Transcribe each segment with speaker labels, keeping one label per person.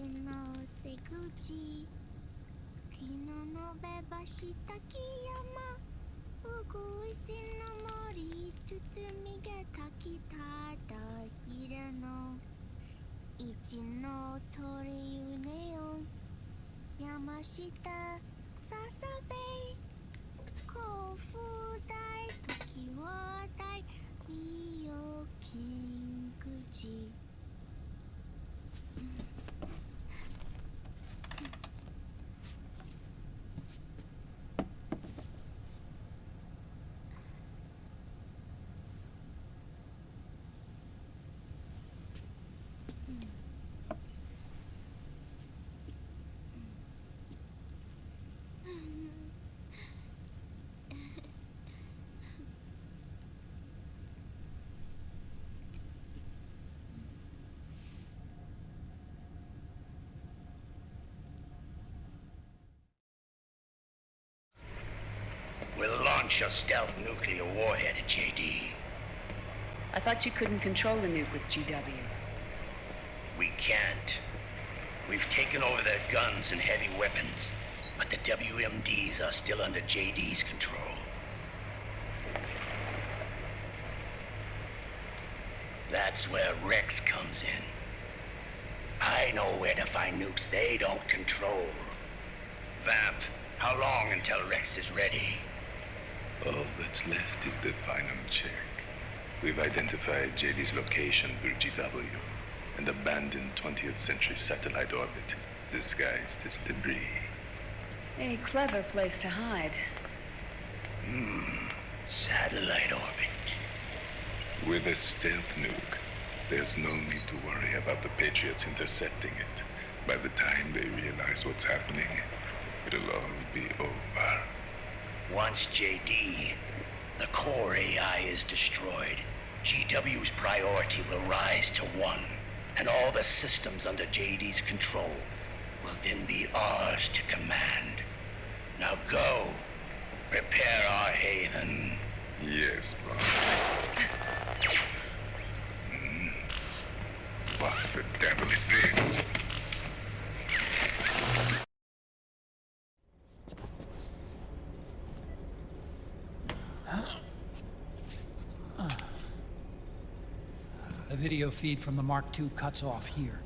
Speaker 1: の瀬口昨日のべばした木山うぐいすの森包みがたきただひれの一の鳥ゆねよ山下ささべ甲府大時は大美容金口
Speaker 2: We'll launch a stealth nuclear warhead at JD.
Speaker 3: I thought you couldn't control the nuke with GW.
Speaker 2: We can't. We've taken over their guns and heavy weapons, but the WMDs are still under JD's control. That's where Rex comes in. I know where to find nukes they don't control. Vamp, how long until Rex is ready?
Speaker 4: All that's left is the final check. We've identified JD's location through GW, an abandoned 20th century satellite orbit, disguised as debris.
Speaker 3: A clever place to hide.
Speaker 2: Satellite orbit.
Speaker 4: With a stealth nuke, there's no need to worry about the Patriots intercepting it. By the time they realize what's happening, it'll all be over.
Speaker 2: Once JD, the core AI is destroyed, GW's priority will rise to 1, and all the systems under JD's control will then be ours to command. Now go, prepare our haven.
Speaker 4: Yes, boss. What the devil is this?
Speaker 5: The video feed from the Mark II cuts off here.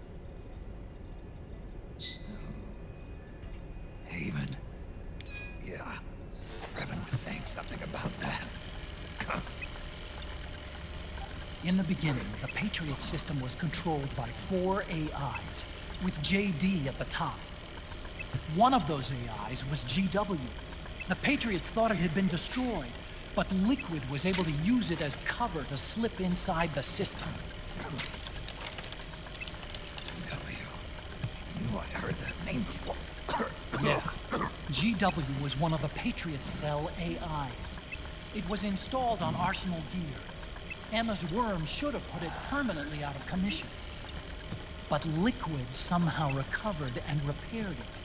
Speaker 6: Haven. Yeah. Revan was saying something about that.
Speaker 5: In the beginning, the Patriot system was controlled by 4 AIs, with JD at the top. One of those AIs was GW. The Patriots thought it had been destroyed, but Liquid was able to use it as cover to slip inside the system.
Speaker 6: GW. Knew I heard that name before.
Speaker 5: Yeah. GW was one of the Patriot Cell AIs. It was installed on Arsenal gear. Emma's worm should have put it permanently out of commission. But Liquid somehow recovered and repaired it.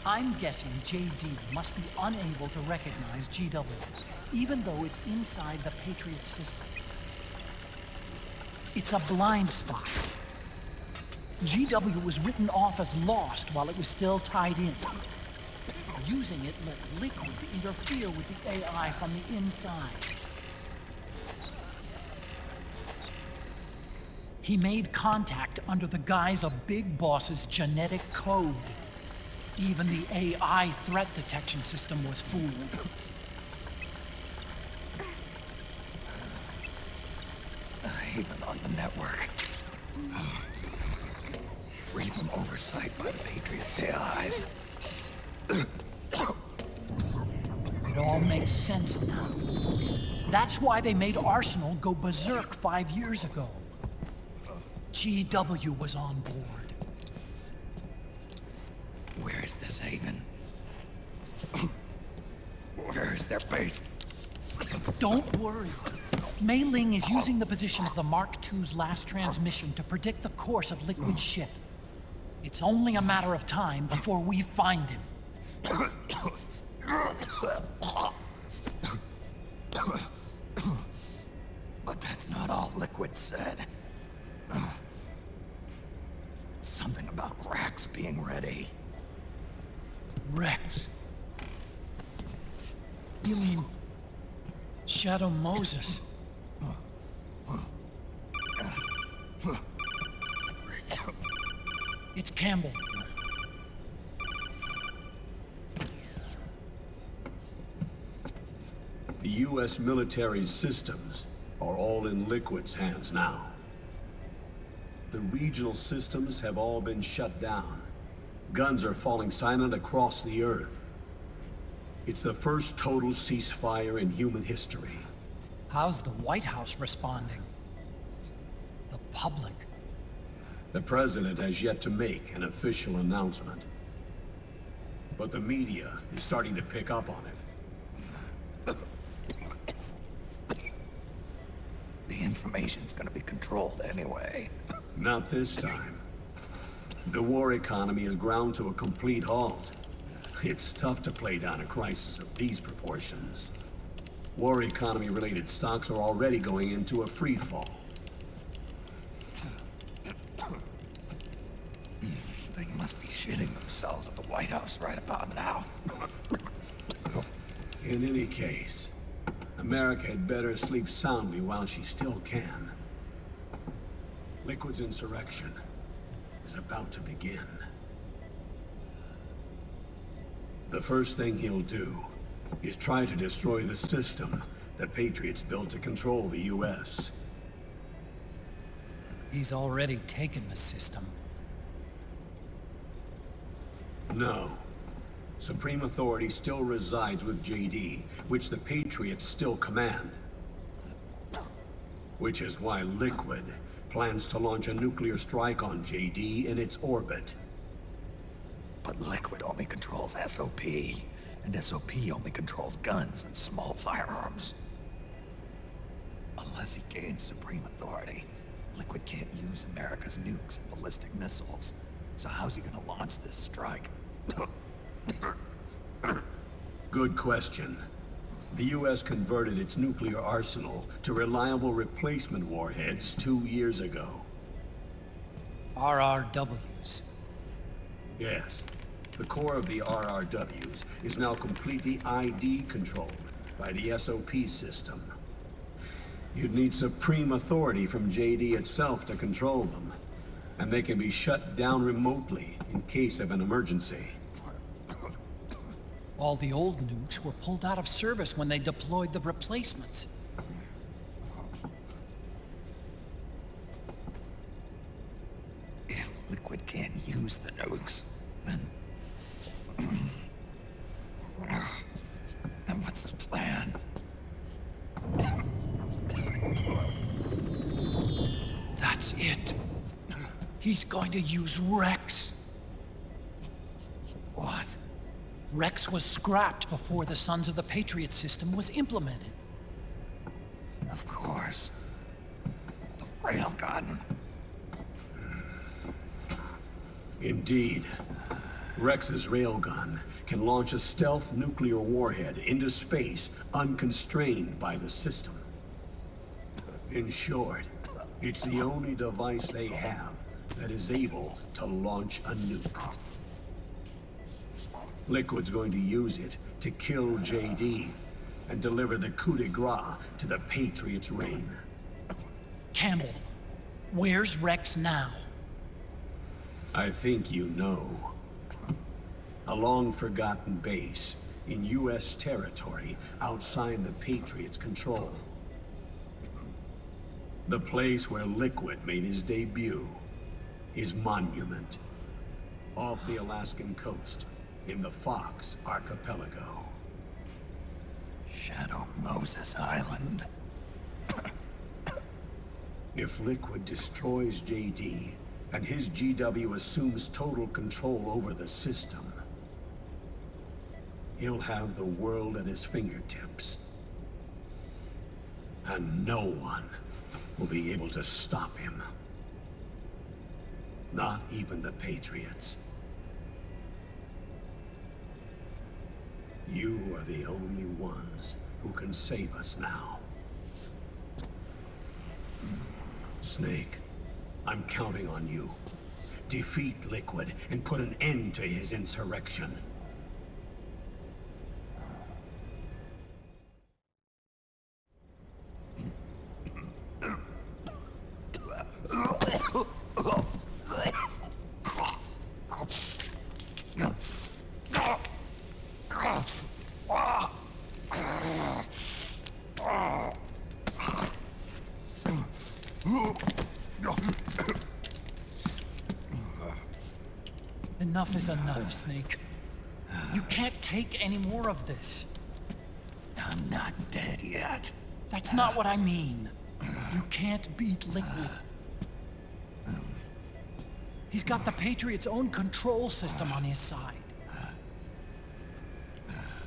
Speaker 5: I'm guessing JD must be unable to recognize GW, even though it's inside the Patriot system. It's a blind spot. GW was written off as lost while it was still tied in. Using it let Liquid interfere with the AI from the inside. He made contact under the guise of Big Boss's genetic code. Even the AI threat detection system was fooled.
Speaker 6: Haven on the network. Free from oversight by the Patriots' AIs.
Speaker 5: It all makes sense now. That's why they made Arsenal go berserk 5 years ago. GW was on board.
Speaker 6: Where is this Haven? Where is their base?
Speaker 5: Don't worry. Mei Ling is using the position of the Mark II's last transmission to predict the course of Liquid's ship. It's only a matter of time before we find him.
Speaker 6: But that's not all Liquid said. about Rex being ready.
Speaker 5: Rex. You mean Shadow Moses? It's Campbell.
Speaker 7: The U.S. military's systems are all in Liquid's hands now. The regional systems have all been shut down. Guns are falling silent across the Earth. It's the first total ceasefire in human history.
Speaker 5: How's the White House responding? The public?
Speaker 7: The president has yet to make an official announcement. But the media is starting to pick up on it.
Speaker 6: The information's gonna be controlled anyway.
Speaker 7: Not this time. The war economy is ground to a complete halt. It's tough to play down a crisis of these proportions. War economy-related stocks are already going into a free fall.
Speaker 6: They must be shitting themselves at the White House right about now.
Speaker 7: In any case, America had better sleep soundly while she still can. Liquid's insurrection is about to begin. The first thing he'll do is try to destroy the system the Patriots built to control the U.S.
Speaker 5: He's already taken the system.
Speaker 7: No. Supreme authority still resides with JD, which the Patriots still command. Which is why Liquid plans to launch a nuclear strike on JD in its orbit.
Speaker 6: But Liquid only controls SOP, and SOP only controls guns and small firearms. Unless he gains supreme authority, Liquid can't use America's nukes and ballistic missiles. So how's he gonna launch this strike?
Speaker 7: Good question. The U.S. converted its nuclear arsenal to reliable replacement warheads 2 years ago.
Speaker 5: RRWs.
Speaker 7: Yes. The core of the RRWs is now completely ID controlled by the SOP system. You'd need supreme authority from JD itself to control them, and they can be shut down remotely in case of an emergency.
Speaker 5: All the old nukes were pulled out of service when they deployed the replacements.
Speaker 6: If Liquid can't use the nukes, then what's his plan?
Speaker 5: That's it. He's going to use Rex.
Speaker 6: What?
Speaker 5: Rex was scrapped before the Sons of the Patriot system was implemented.
Speaker 6: Of course. The railgun.
Speaker 7: Indeed. Rex's railgun can launch a stealth nuclear warhead into space unconstrained by the system. In short, it's the only device they have that is able to launch a nuke. Liquid's going to use it to kill JD and deliver the coup de grace to the Patriots' reign.
Speaker 5: Campbell, where's Rex now?
Speaker 7: I think you know. A long-forgotten base in U.S. territory outside the Patriots' control. The place where Liquid made his debut, his monument, off the Alaskan coast in the Fox Archipelago.
Speaker 6: Shadow Moses Island.
Speaker 7: If Liquid destroys JD, and his GW assumes total control over the system, he'll have the world at his fingertips. And no one will be able to stop him. Not even the Patriots. You are the only ones who can save us now. Snake, I'm counting on you. defeat Liquid and put an end to his insurrection.
Speaker 5: Enough is enough, Snake. You can't take any more of this.
Speaker 6: I'm not dead yet.
Speaker 5: That's not what I mean. You can't beat Liquid. He's got the Patriot's own control system on his side.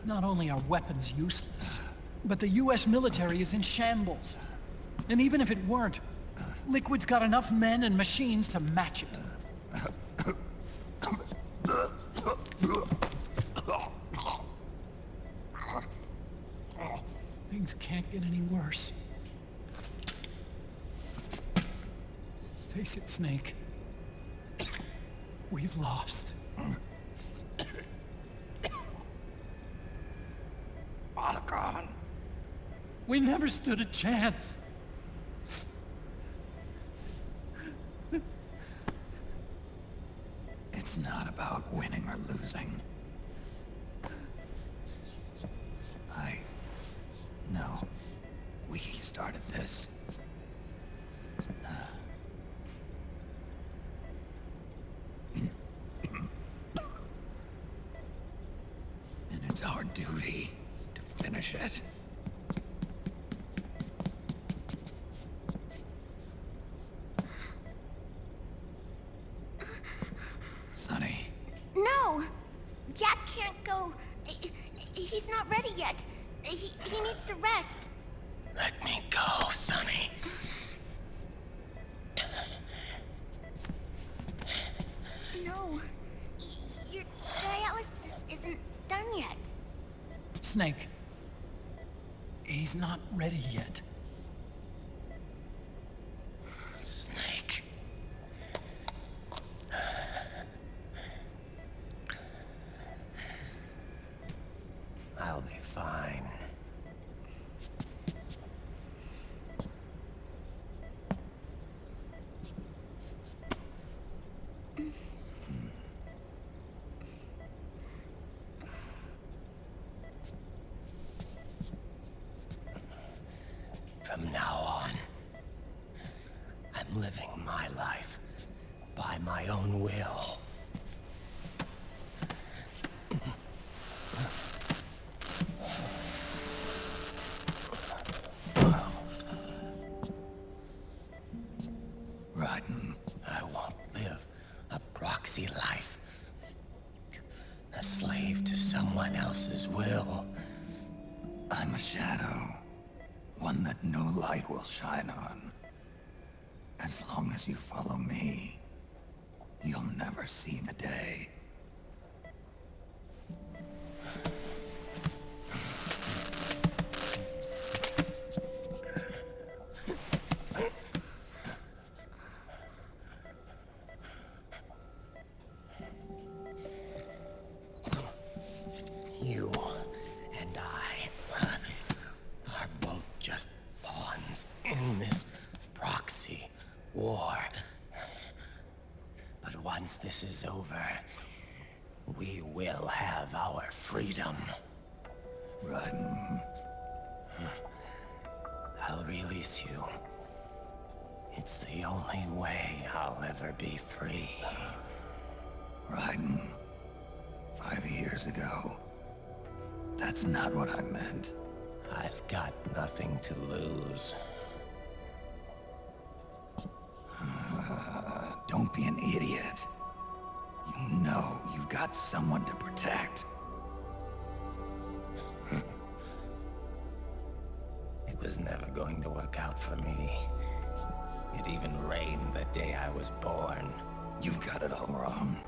Speaker 5: Not only are weapons useless, but the US military is in shambles. And even if it weren't, Liquid's got enough men and machines to match it. Things can't get any worse. Face it, Snake. We've lost.
Speaker 6: Otacon.
Speaker 5: We never stood a chance.
Speaker 6: It's not about winning or losing. No. We started this. And it's our duty to finish it. Sonny.
Speaker 1: No! Jack can't go. He's not ready yet. He needs to rest.
Speaker 2: Let me go, Sonny.
Speaker 1: No. Your dialysis isn't done yet.
Speaker 5: Snake. He's not ready yet.
Speaker 2: Snake. I'll be fine. From now on, I'm living my life by my own will. I won't live a proxy life. A slave to someone else's will.
Speaker 6: I'm a shadow. One that no light will shine on. As long as you follow me, you'll never see the day.
Speaker 2: You and I are both just pawns in this proxy war. But once this is over, we will have our freedom.
Speaker 6: Raiden.
Speaker 2: I'll release you. It's the only way I'll ever be free.
Speaker 6: Raiden. 5 years ago. That's not what I meant.
Speaker 2: I've got nothing to lose.
Speaker 6: Don't be an idiot. You know you've got someone to protect.
Speaker 2: It was never going to work out for me. It even rained the day I was born.
Speaker 6: You've got it all wrong.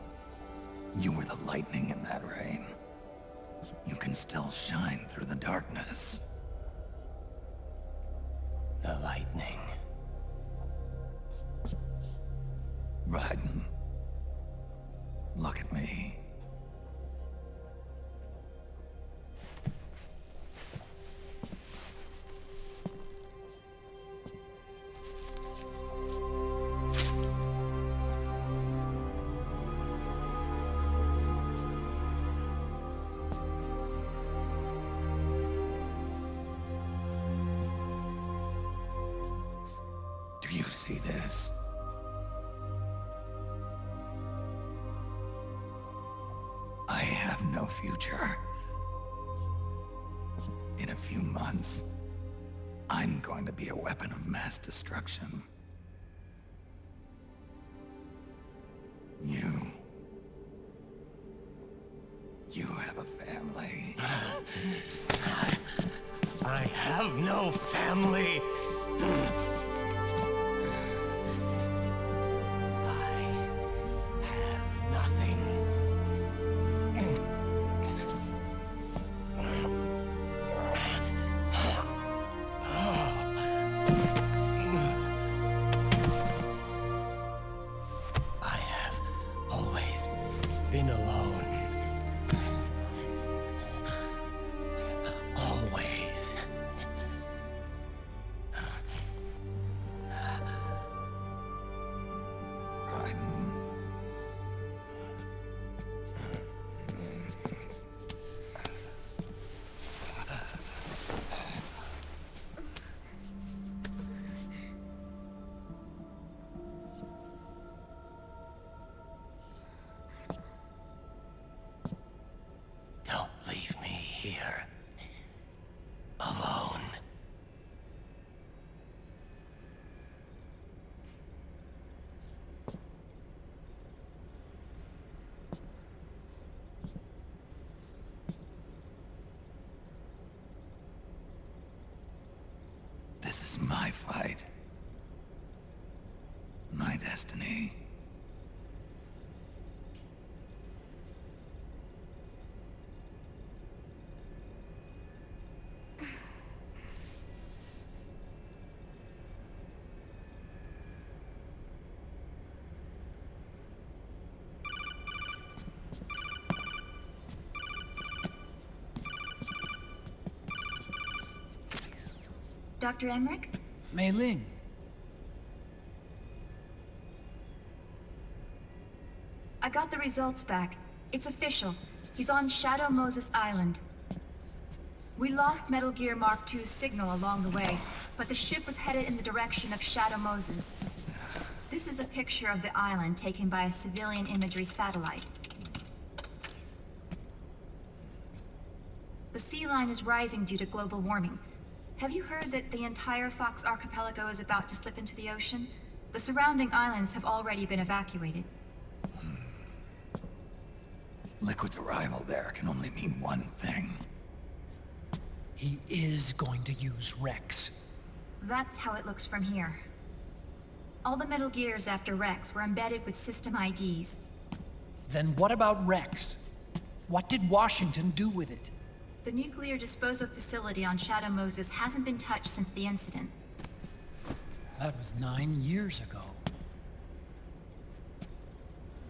Speaker 6: You were the lightning in that rain. You can still shine through the darkness.
Speaker 2: The lightning.
Speaker 6: Raiden, me. Do you see this? I have no future. In a few months, I'm going to be a weapon of mass destruction. You have a family.
Speaker 8: I have no family. I have nothing. I have always been alone. Always.
Speaker 6: Raiden.
Speaker 8: Don't leave me here. Alone.
Speaker 6: This is my fight. My destiny.
Speaker 9: Dr. Emmerich?
Speaker 5: Mei Ling.
Speaker 9: I got the results back. It's official. He's on Shadow Moses Island. We lost Metal Gear Mark II's signal along the way, but the ship was headed in the direction of Shadow Moses. This is a picture of the island taken by a civilian imagery satellite. The sea line is rising due to global warming. Have you heard that the entire Fox archipelago is about to slip into the ocean? The surrounding islands have already been evacuated.
Speaker 6: Liquid's arrival there can only mean one thing.
Speaker 5: He is going to use Rex.
Speaker 9: That's how it looks from here. All the Metal Gears after Rex were embedded with system IDs.
Speaker 5: Then what about Rex? What did Washington do with it?
Speaker 9: The nuclear disposal facility on Shadow Moses hasn't been touched since the incident.
Speaker 5: That was 9 years ago.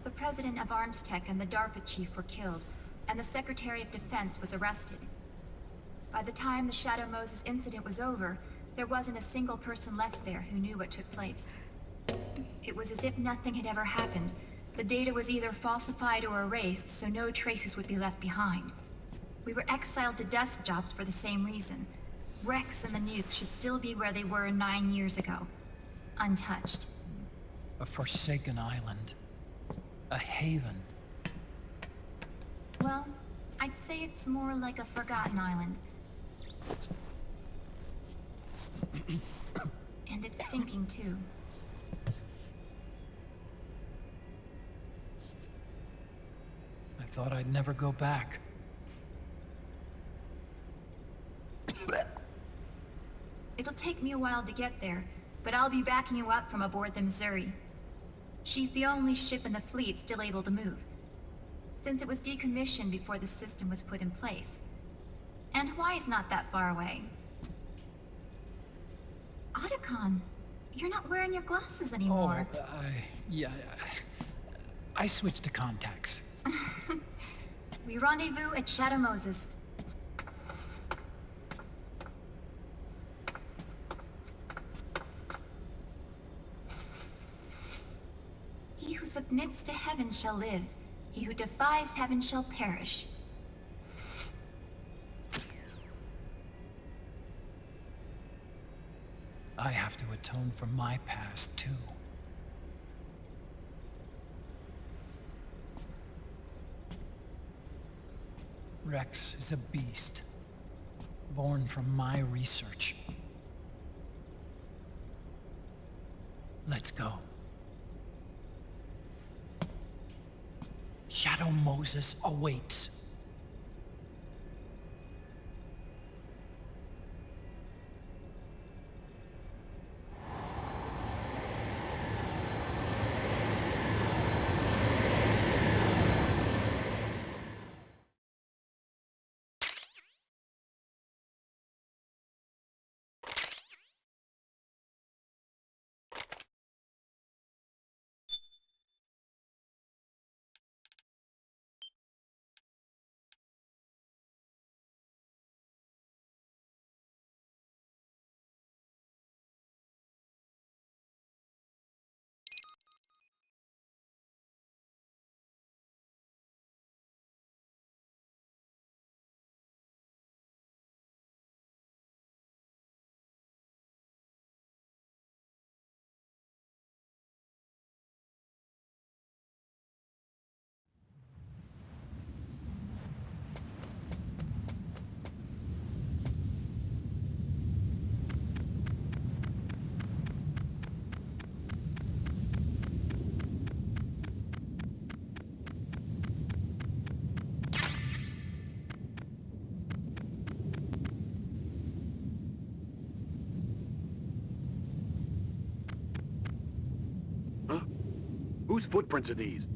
Speaker 9: The president of ArmsTech and the DARPA chief were killed, and the Secretary of Defense was arrested. By the time the Shadow Moses incident was over, there wasn't a single person left there who knew what took place. It was as if nothing had ever happened. The data was either falsified or erased, so no traces would be left behind. We were exiled to desk jobs for the same reason. Rex and the nuke should still be where they were 9 years ago. Untouched.
Speaker 5: A forsaken island. A haven.
Speaker 9: Well, I'd say it's more like a forgotten island. And it's sinking too.
Speaker 5: I thought I'd never go back.
Speaker 9: It'll take me a while to get there, but I'll be backing you up from aboard the Missouri. She's the only ship in the fleet still able to move, since it was decommissioned before the system was put in place. And Hawaii's not that far away. Otacon, you're not wearing your glasses anymore.
Speaker 5: I switched to contacts.
Speaker 9: We rendezvous at Shadow Moses. He who submits to heaven shall live. He who defies heaven shall perish.
Speaker 5: I have to atone for my past, too. Rex is a beast, born from my research. Let's go. Shadow Moses awaits.
Speaker 10: Whose footprints are these?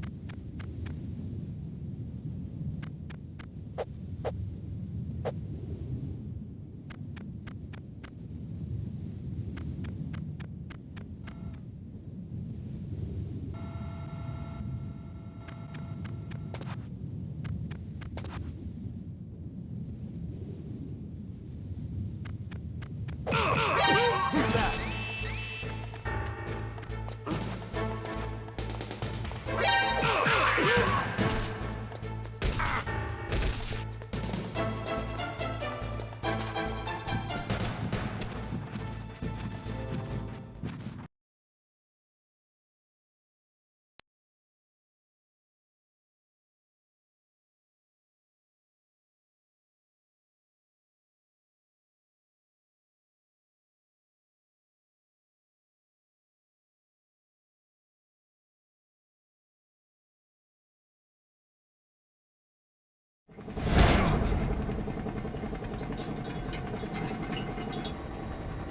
Speaker 10: Who's that?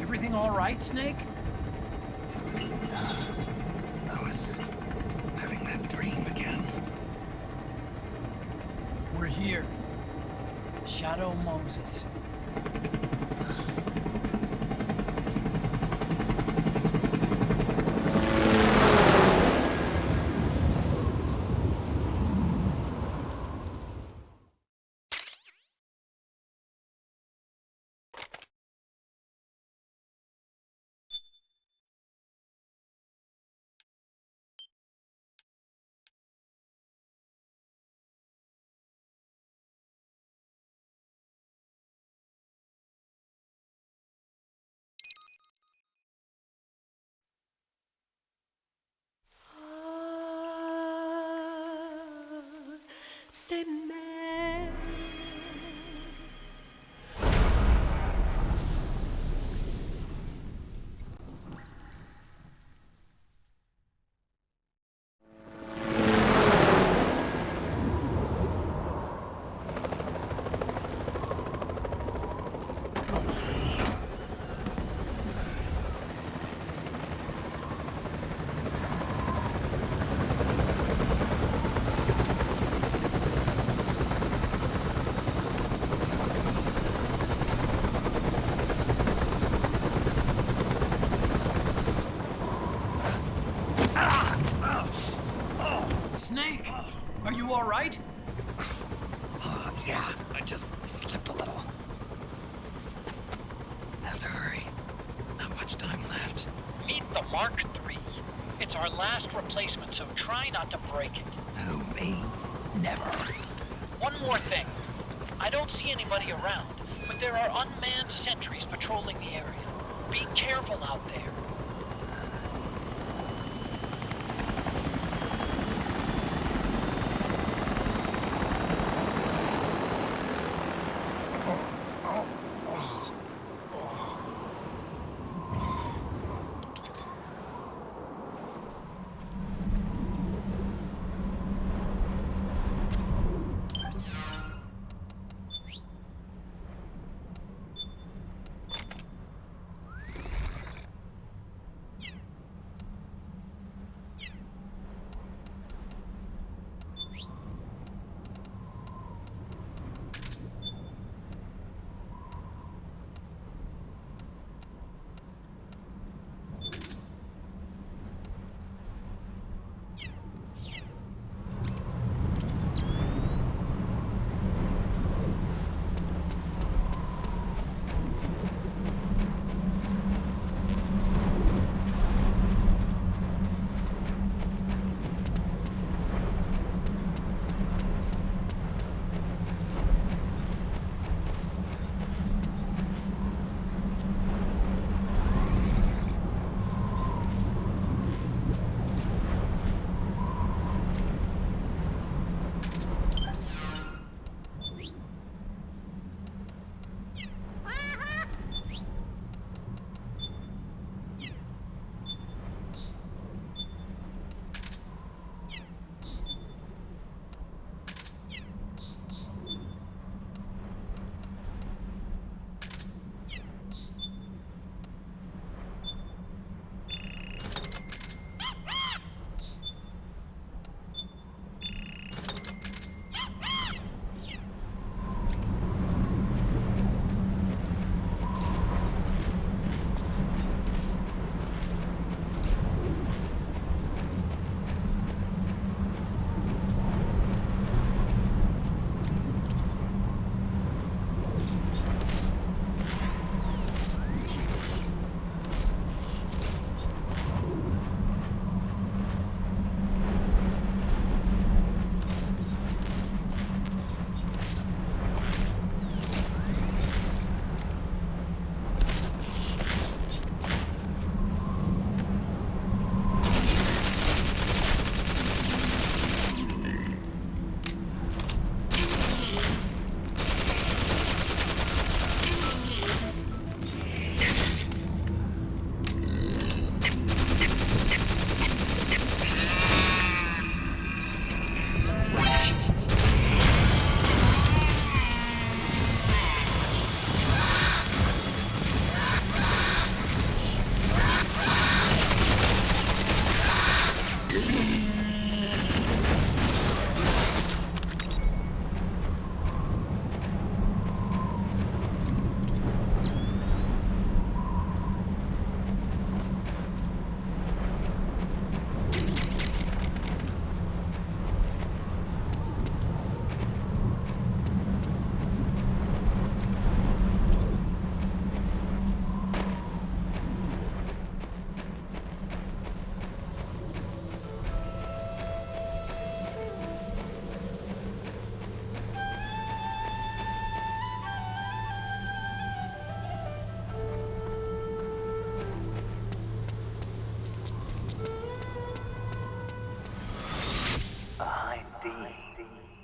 Speaker 5: Everything all right, Snake?
Speaker 6: I was having that dream again.
Speaker 5: We're here. Shadow Moses.
Speaker 11: C'est mer.
Speaker 5: Mark III. It's our last replacement, so try not to break it.
Speaker 6: Who, me? Never.
Speaker 5: One more thing. I don't see anybody around, but there are unmanned sentries patrolling the area. Be careful out there.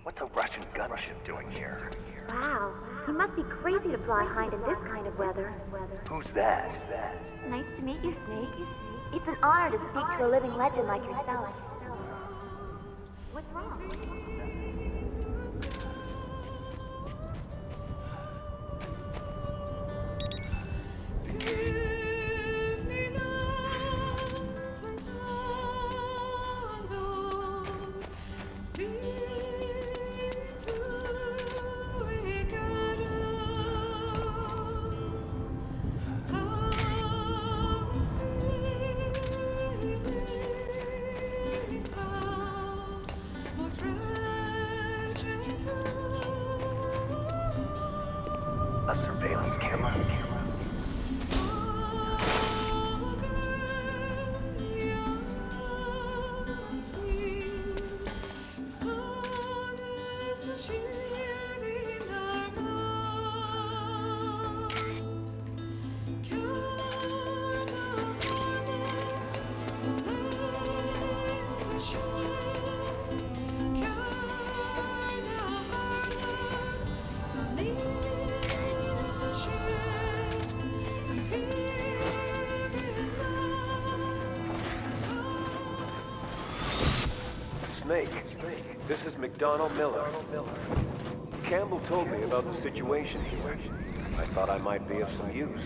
Speaker 2: What's a Russian gunship doing here?
Speaker 12: Wow, he must be crazy to fly Hind in this kind of weather.
Speaker 2: Who's that?
Speaker 12: Nice to meet you, Snake. It's an honor to speak to a living legend like yourself. What's wrong?
Speaker 2: A surveillance camera?
Speaker 13: Snake. This is McDonald Miller. Campbell told me about the situation here. I thought I might be of some use.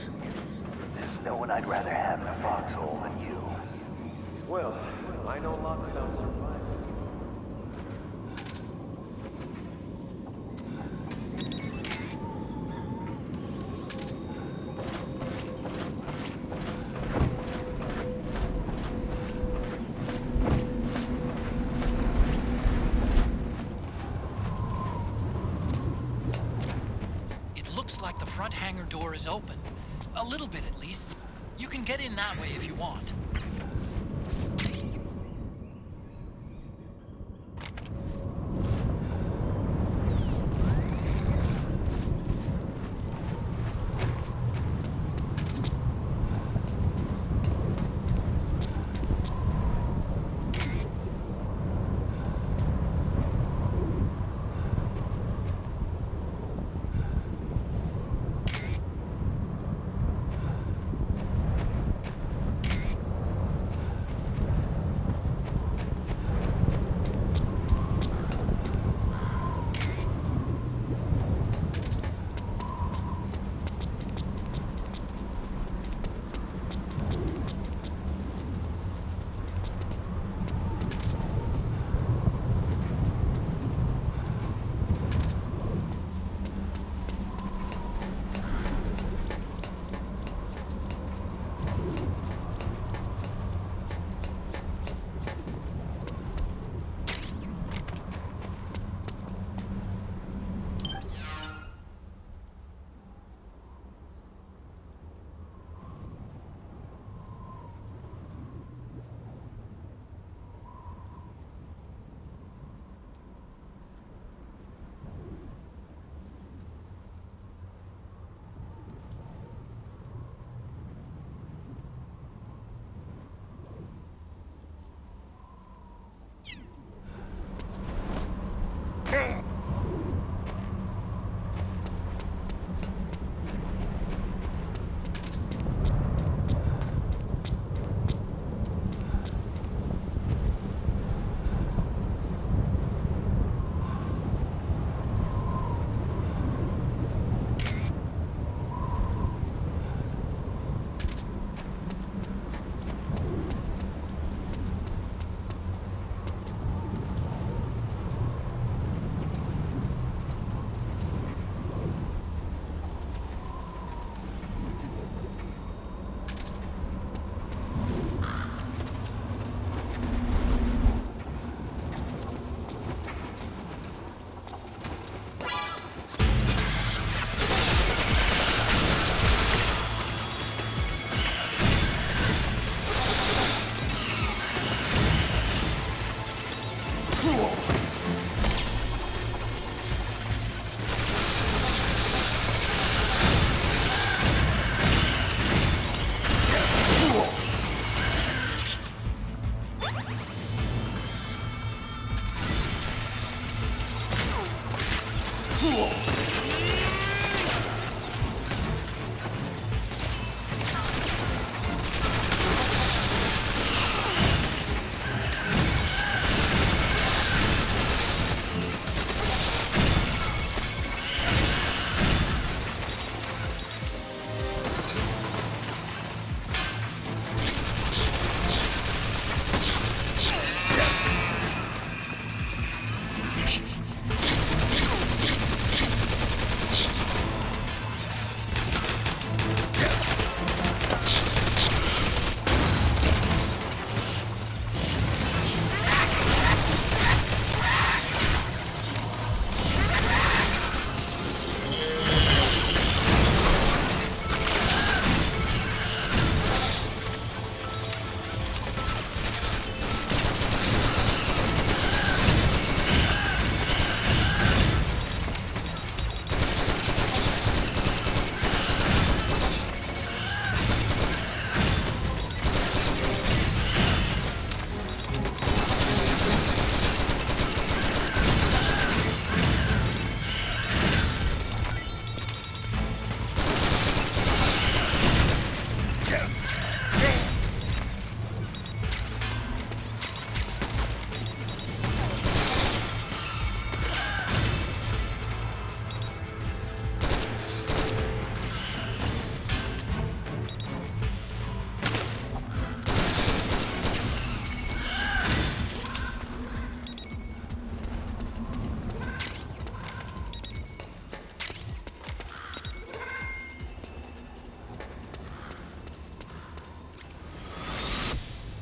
Speaker 2: There's no one I'd rather have in a foxhole than you.
Speaker 13: Well, I know lots about survival.
Speaker 5: Like the front hangar door is open. A little bit, at least. You can get in that way if you want.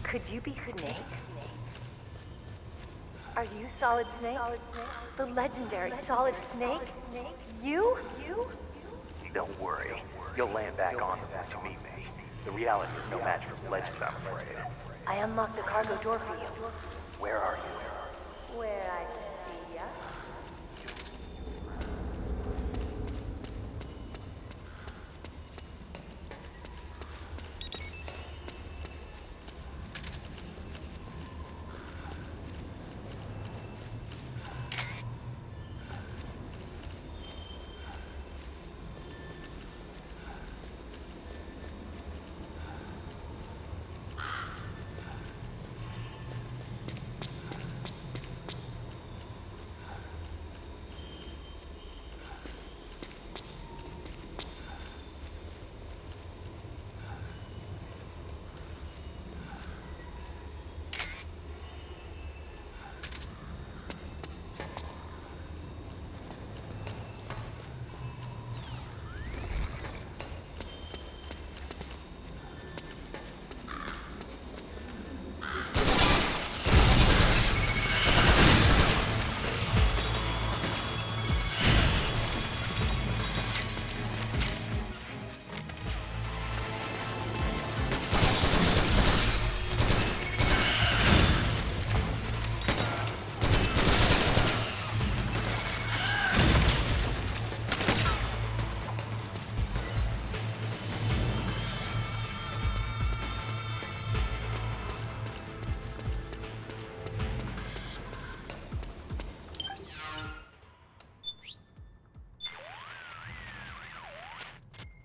Speaker 12: Could you be Snake? Are you Solid Snake? The legendary Solid Snake? You?
Speaker 14: Don't worry. You'll land back on them once you meet me. The reality is no match for legends, I'm afraid.
Speaker 12: I unlocked the cargo door for you.
Speaker 14: Where are you?
Speaker 12: Where I can see ya.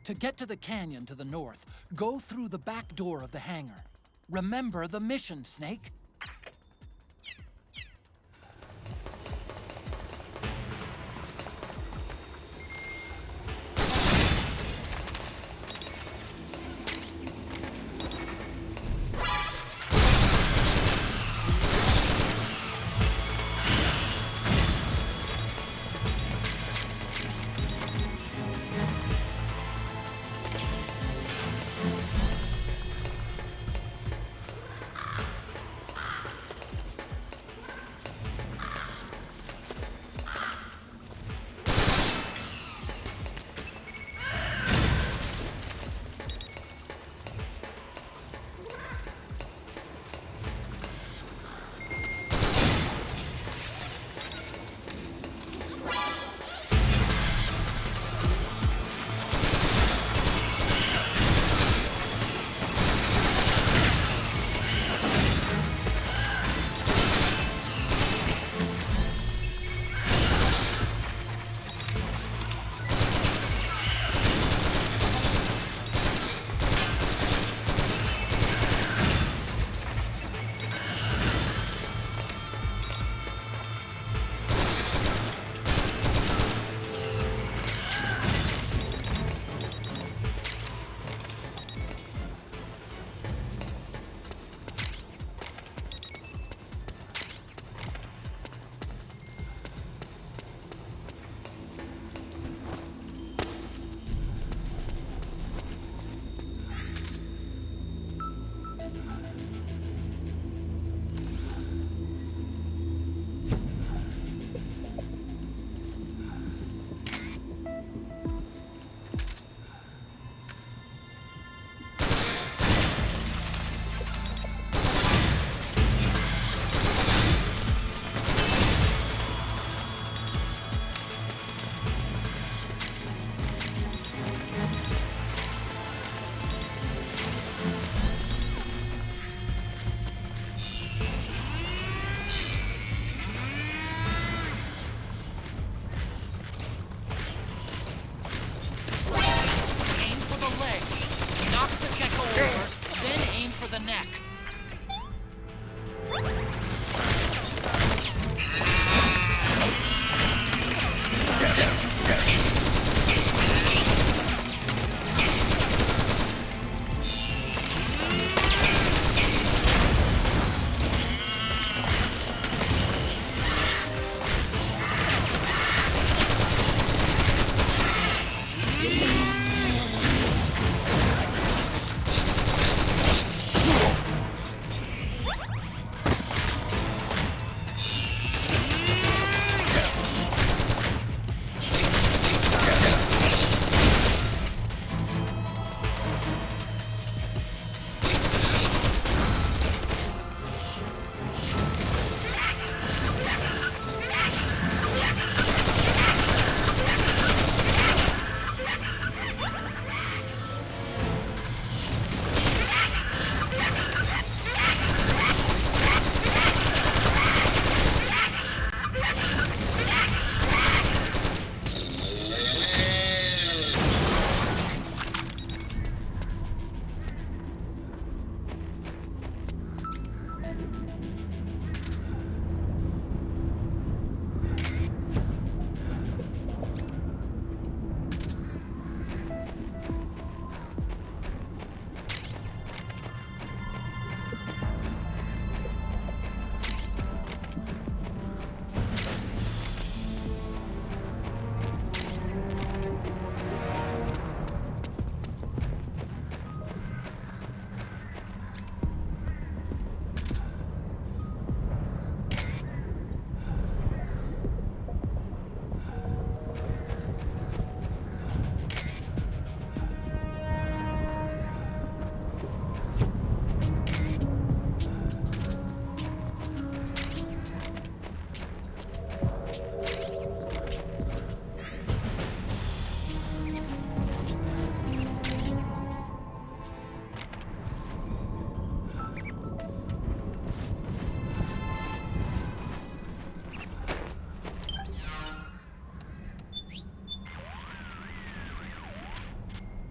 Speaker 5: To get to the canyon to the north, go through the back door of the hangar. Remember the mission, Snake.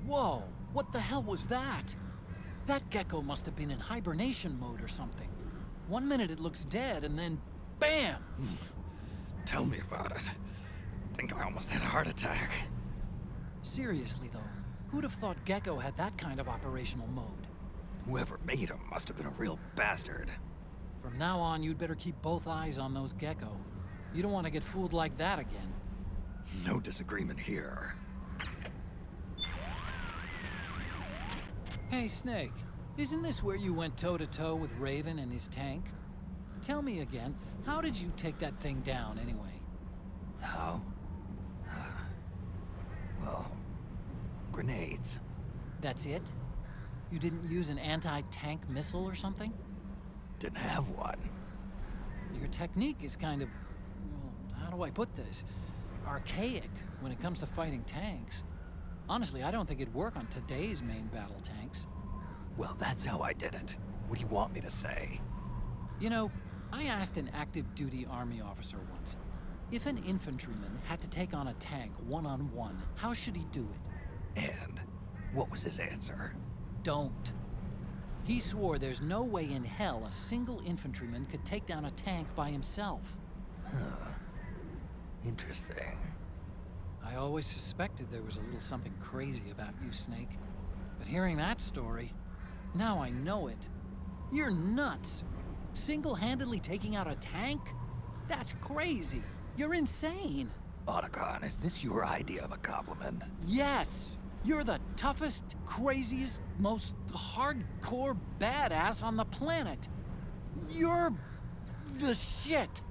Speaker 5: Whoa, what the hell was that? That gecko must have been in hibernation mode or something. 1 minute it looks dead, and then BAM!
Speaker 6: Tell me about it. I think I almost had a heart attack.
Speaker 5: Seriously, though, who'd have thought Gecko had that kind of operational mode?
Speaker 6: Whoever made him must have been a real bastard.
Speaker 5: From now on, you'd better keep both eyes on those Gecko. You don't want to get fooled like that again.
Speaker 6: No disagreement here.
Speaker 5: Hey, Snake, isn't this where you went toe-to-toe with Raven and his tank? Tell me again, how did you take that thing down, anyway?
Speaker 6: How? Well, grenades.
Speaker 5: That's it? You didn't use an anti-tank missile or something?
Speaker 6: Didn't have one.
Speaker 5: Your technique is kind of, well, how do I put this? Archaic when it comes to fighting tanks. Honestly, I don't think it'd work on today's main battle tanks.
Speaker 6: Well, that's how I did it. What do you want me to say?
Speaker 5: You know, I asked an active duty army officer once, if an infantryman had to take on a tank one-on-one, how should he do it?
Speaker 6: And what was his answer?
Speaker 5: Don't. He swore there's no way in hell a single infantryman could take down a tank by himself.
Speaker 6: Huh. Interesting.
Speaker 5: I always suspected there was a little something crazy about you, Snake. But hearing that story, now I know it. You're nuts. Single-handedly taking out a tank? That's crazy. You're insane.
Speaker 6: Otacon, is this your idea of a compliment?
Speaker 5: Yes. You're the toughest, craziest, most hardcore badass on the planet. You're the shit.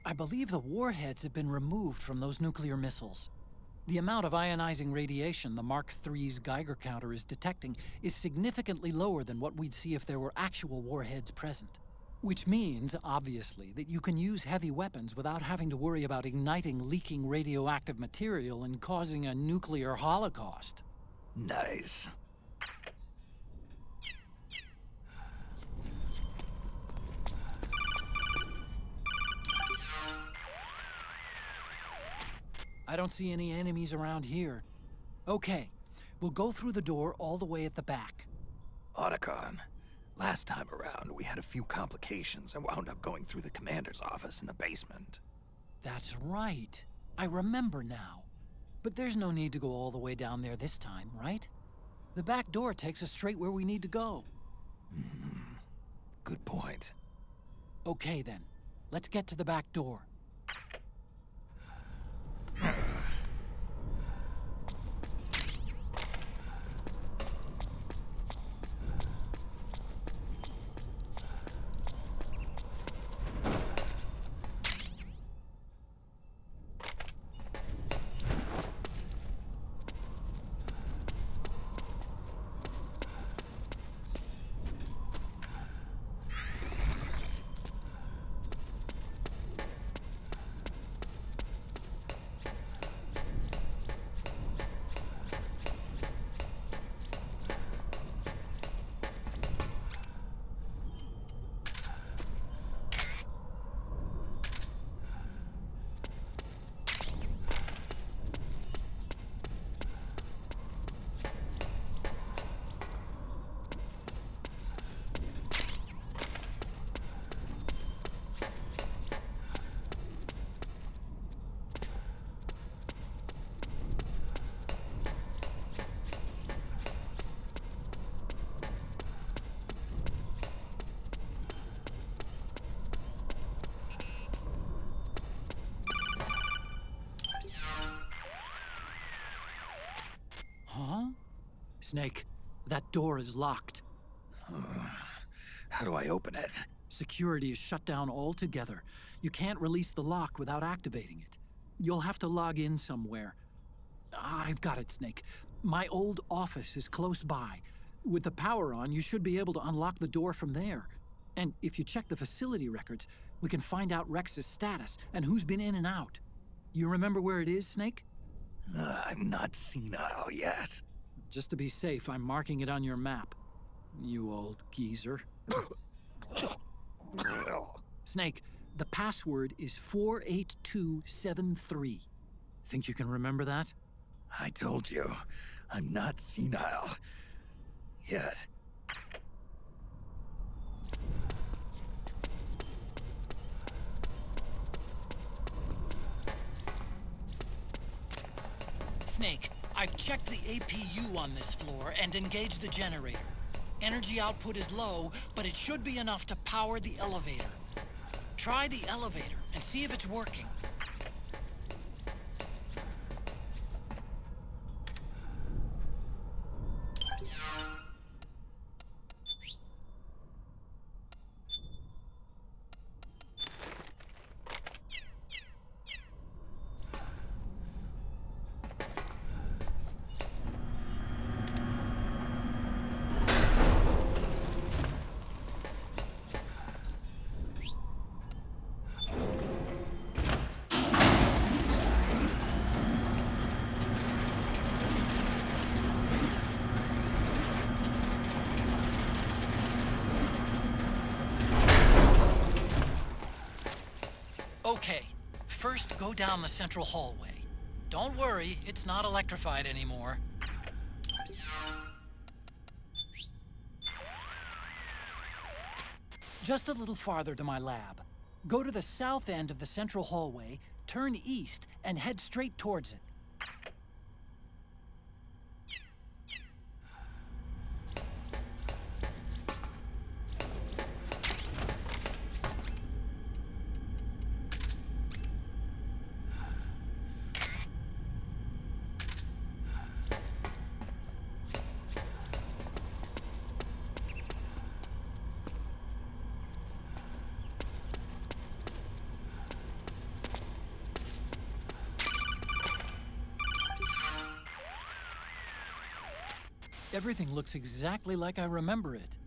Speaker 5: I believe the warheads have been removed from those nuclear missiles. The amount of ionizing radiation the Mark III's Geiger counter is detecting is significantly lower than what we'd see if there were actual warheads present. Which means, obviously, that you can use heavy weapons without having to worry about igniting leaking radioactive material and causing a nuclear holocaust.
Speaker 6: Nice.
Speaker 5: I don't see any enemies around here. Okay, we'll go through the door all the way at the back.
Speaker 6: Otacon, last time around we had a few complications and wound up going through the commander's office in the basement.
Speaker 5: That's right. I remember now. But there's no need to go all the way down there this time, right? The back door takes us straight where we need to go.
Speaker 6: Good point.
Speaker 5: Okay then, let's get to the back door. Snake, that door is locked.
Speaker 6: How do I open it?
Speaker 5: Security is shut down altogether. You can't release the lock without activating it. You'll have to log in somewhere. I've got it, Snake. My old office is close by. With the power on, you should be able to unlock the door from there. And if you check the facility records, we can find out Rex's status and who's been in and out. You remember where it is, Snake?
Speaker 6: I'm not senile yet.
Speaker 5: Just to be safe, I'm marking it on your map. You old geezer. Snake, the password is 48273. Think you can remember that?
Speaker 6: I told you, I'm not senile. Yet.
Speaker 5: Snake, I've checked the APU on this floor and engaged the generator. Energy output is low, but it should be enough to power the elevator. Try the elevator and see if it's working. Okay, first go down the central hallway. Don't worry, it's not electrified anymore. Just a little farther to my lab. Go to the south end of the central hallway, turn east, and head straight towards it. Everything looks exactly like I remember it.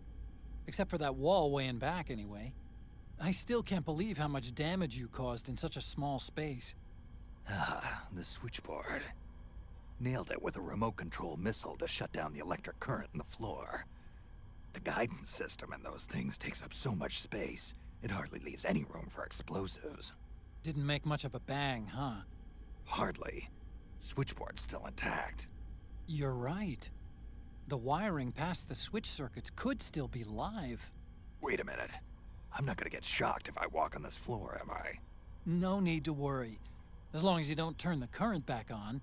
Speaker 5: Except for that wall way in back, anyway. I still can't believe how much damage you caused in such a small space.
Speaker 6: The switchboard. Nailed it with a remote control missile to shut down the electric current in the floor. The guidance system in those things takes up so much space, it hardly leaves any room for explosives.
Speaker 5: Didn't make much of a bang, huh?
Speaker 6: Hardly. Switchboard's still intact.
Speaker 5: You're right. The wiring past the switch circuits could still be live.
Speaker 6: Wait a minute. I'm not gonna get shocked if I walk on this floor, am I?
Speaker 5: No need to worry. As long as you don't turn the current back on.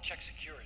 Speaker 15: to check security.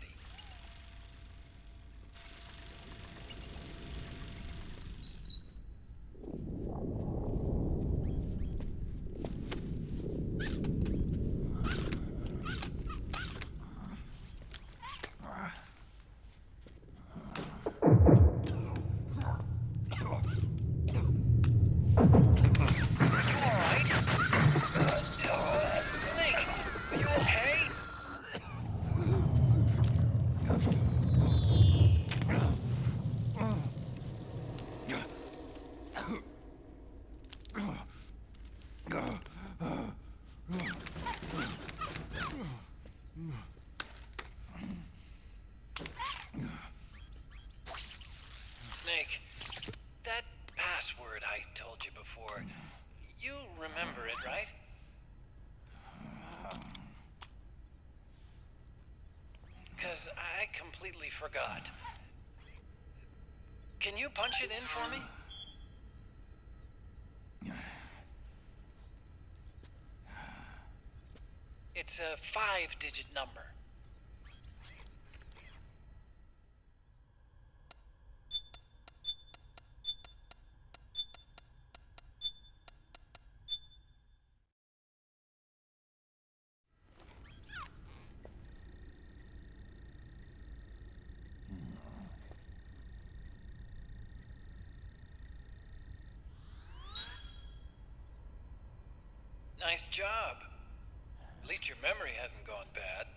Speaker 15: Snake, that password I told you before, you remember it, right? Because I completely forgot. Can you punch it in for me? It's a 5-digit number. Nice job. At least your memory hasn't gone bad.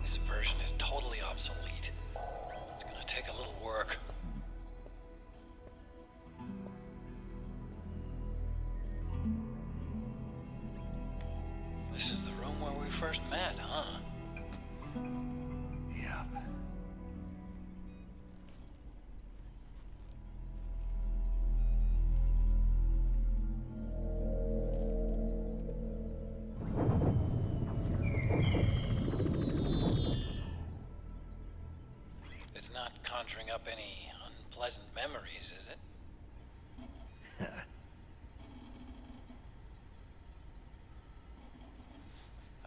Speaker 15: This version is totally obsolete. It's gonna take a little work. This is the room where we first met, huh?
Speaker 6: Yep.
Speaker 15: It's not conjuring up any unpleasant memories, is it?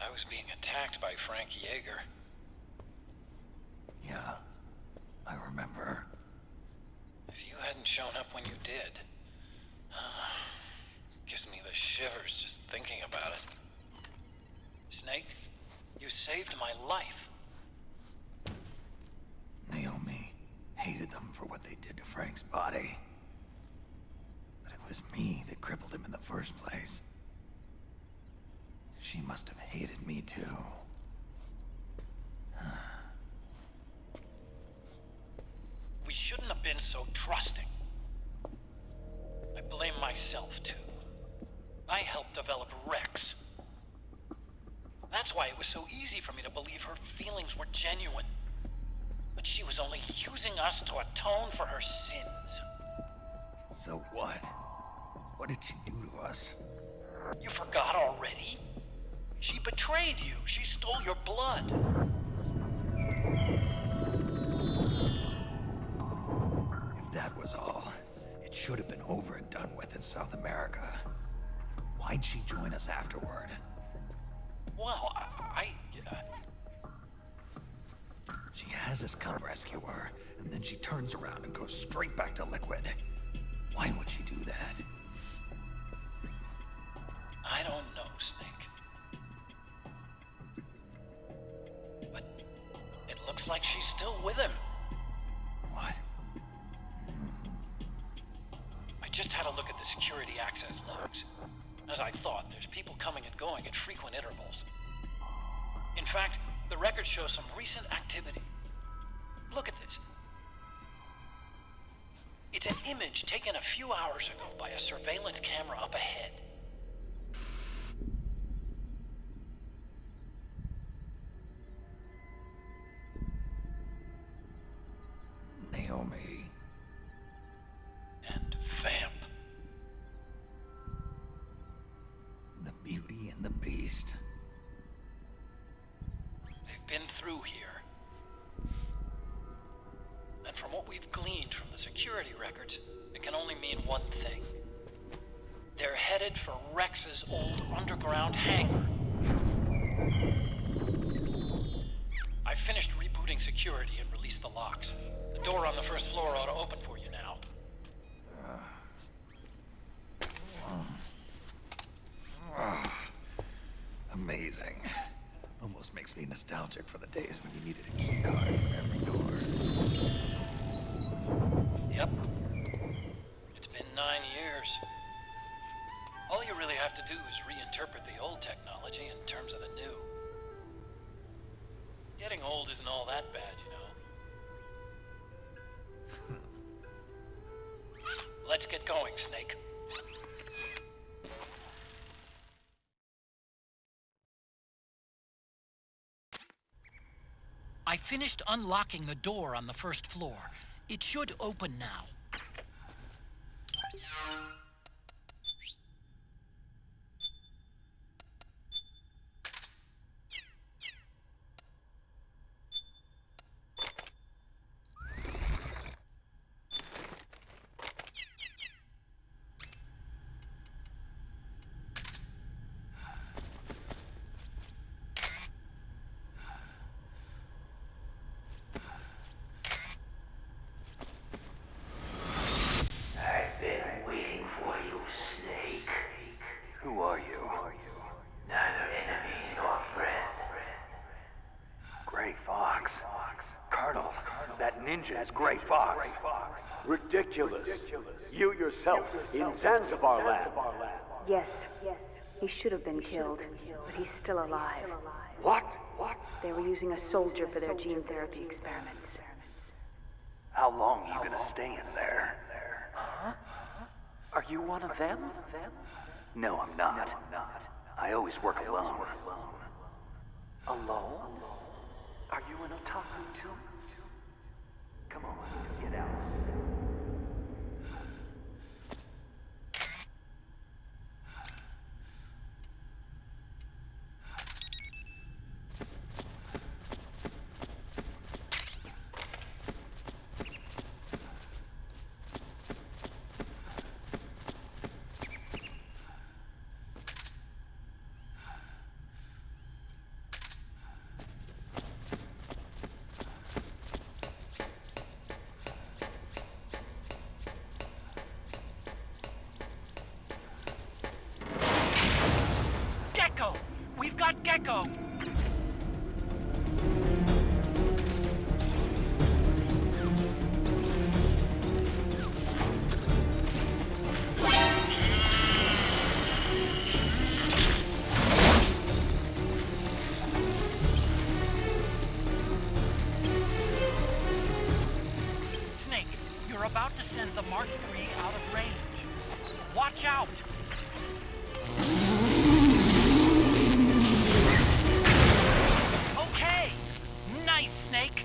Speaker 15: I was being attacked by Frank Yeager.
Speaker 6: Yeah, I remember.
Speaker 15: If you hadn't shown up when you did, gives me the shivers just thinking about it. Snake, you saved my life.
Speaker 6: Naomi hated them for what they did to Frank's body. But it was me that crippled him in the first place. She must have hated me too.
Speaker 15: We shouldn't have been so trusting. I blame myself too. I helped develop Rex. That's why it was so easy for me to believe her feelings were genuine. But she was only using us to atone for her sins.
Speaker 6: So what? What did she do to us?
Speaker 15: You forgot already? She betrayed you. She stole your blood.
Speaker 6: If that was all, it should have been over and done with in South America. Why'd she join us afterward?
Speaker 15: Well,
Speaker 6: She has us come rescue her, and then she turns around and goes straight back to Liquid. Why would she do that?
Speaker 15: I don't know, Snake. But it looks like she's still with him.
Speaker 6: What?
Speaker 15: I just had a look at the security access logs. As I thought, there's people coming and going at frequent intervals. In fact, the record shows some recent activity. Look at this. It's an image taken a few hours ago by a surveillance camera up ahead.
Speaker 6: Naomi.
Speaker 15: been through here. And from what we've gleaned from the security records, it can only mean one thing. They're headed for Rex's old underground hangar. I finished rebooting security and released the locks. The door on the first floor ought to open for you now.
Speaker 6: Amazing. Almost makes me nostalgic for the days when you needed a key card for every door.
Speaker 15: Yep. It's been 9 years. All you really have to do is reinterpret the old technology in terms of the new. Getting old isn't all that bad, you know. Let's get going, Snake.
Speaker 5: I finished unlocking the door on the first floor. It should open now.
Speaker 14: Ninja's Gray Fox. Ridiculous. You yourself in Zanzibar lab.
Speaker 3: Yes. He should have been killed, but he's still alive.
Speaker 14: What?
Speaker 3: They were using a soldier for their gene therapy experiments.
Speaker 14: How long are you gonna stay in there? Huh? Are you one of them? No, I'm not. I always work alone. Alone? Are you an otaku too? Come on, get out.
Speaker 5: We've got Gecko! Snake, you're about to send the Mark III out of range. Watch out! Snake!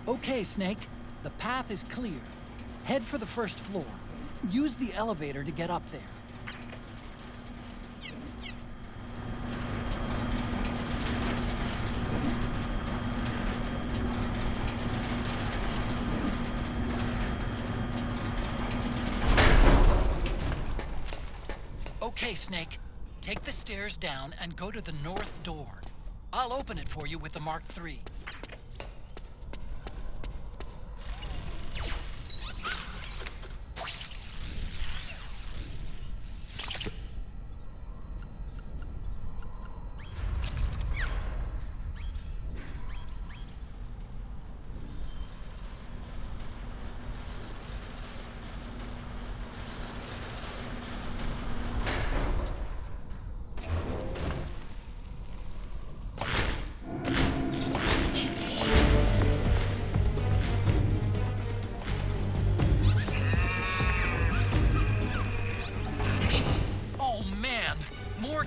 Speaker 5: Okay, Snake. The path is clear. Head for the first floor. Use the elevator to get up there. Okay, Snake. Take the stairs down and go to the north door. I'll open it for you with the Mark III.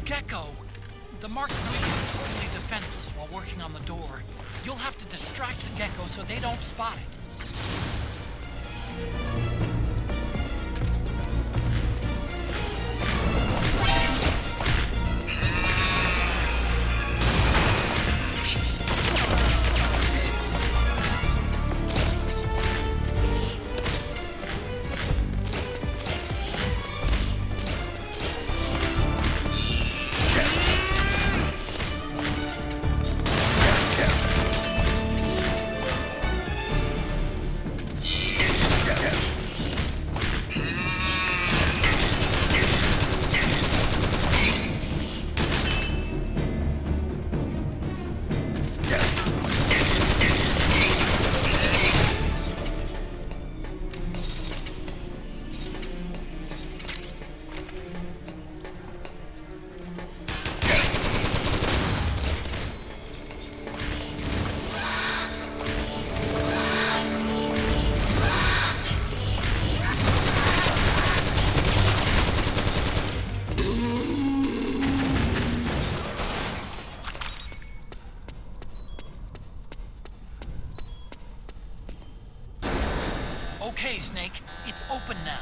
Speaker 5: Gecko! The Mark III is totally defenseless while working on the door. You'll have to distract the Gecko so they don't spot it. Okay, Snake. It's open now.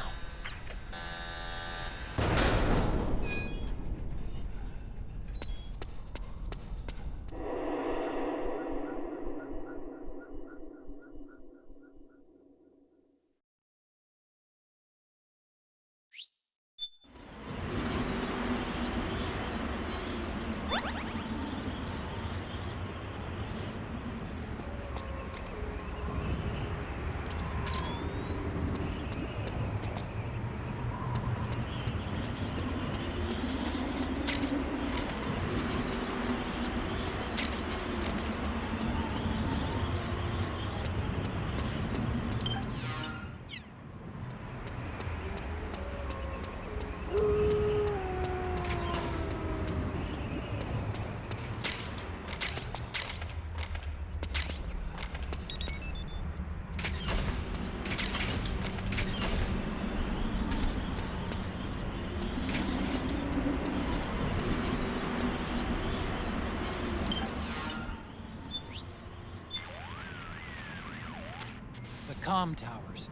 Speaker 5: Comm towers.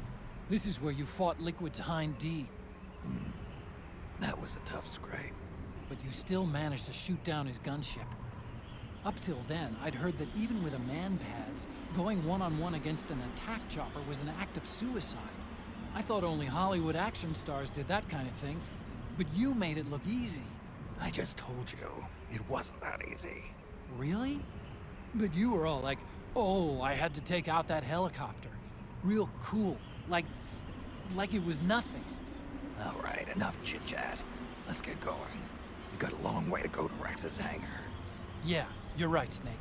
Speaker 5: This is where you fought Liquid's Hind D.
Speaker 6: That was a tough scrape.
Speaker 5: But you still managed to shoot down his gunship. Up till then, I'd heard that even with a man-pads, going one-on-one against an attack chopper was an act of suicide. I thought only Hollywood action stars did that kind of thing. But you made it look easy.
Speaker 6: I just told you, it wasn't that easy.
Speaker 5: Really? But you were all like, oh, I had to take out that helicopter. Real cool, like it was nothing.
Speaker 6: All right, enough chit-chat. Let's get going. We got a long way to go to Rex's hangar.
Speaker 5: Yeah, you're right, Snake.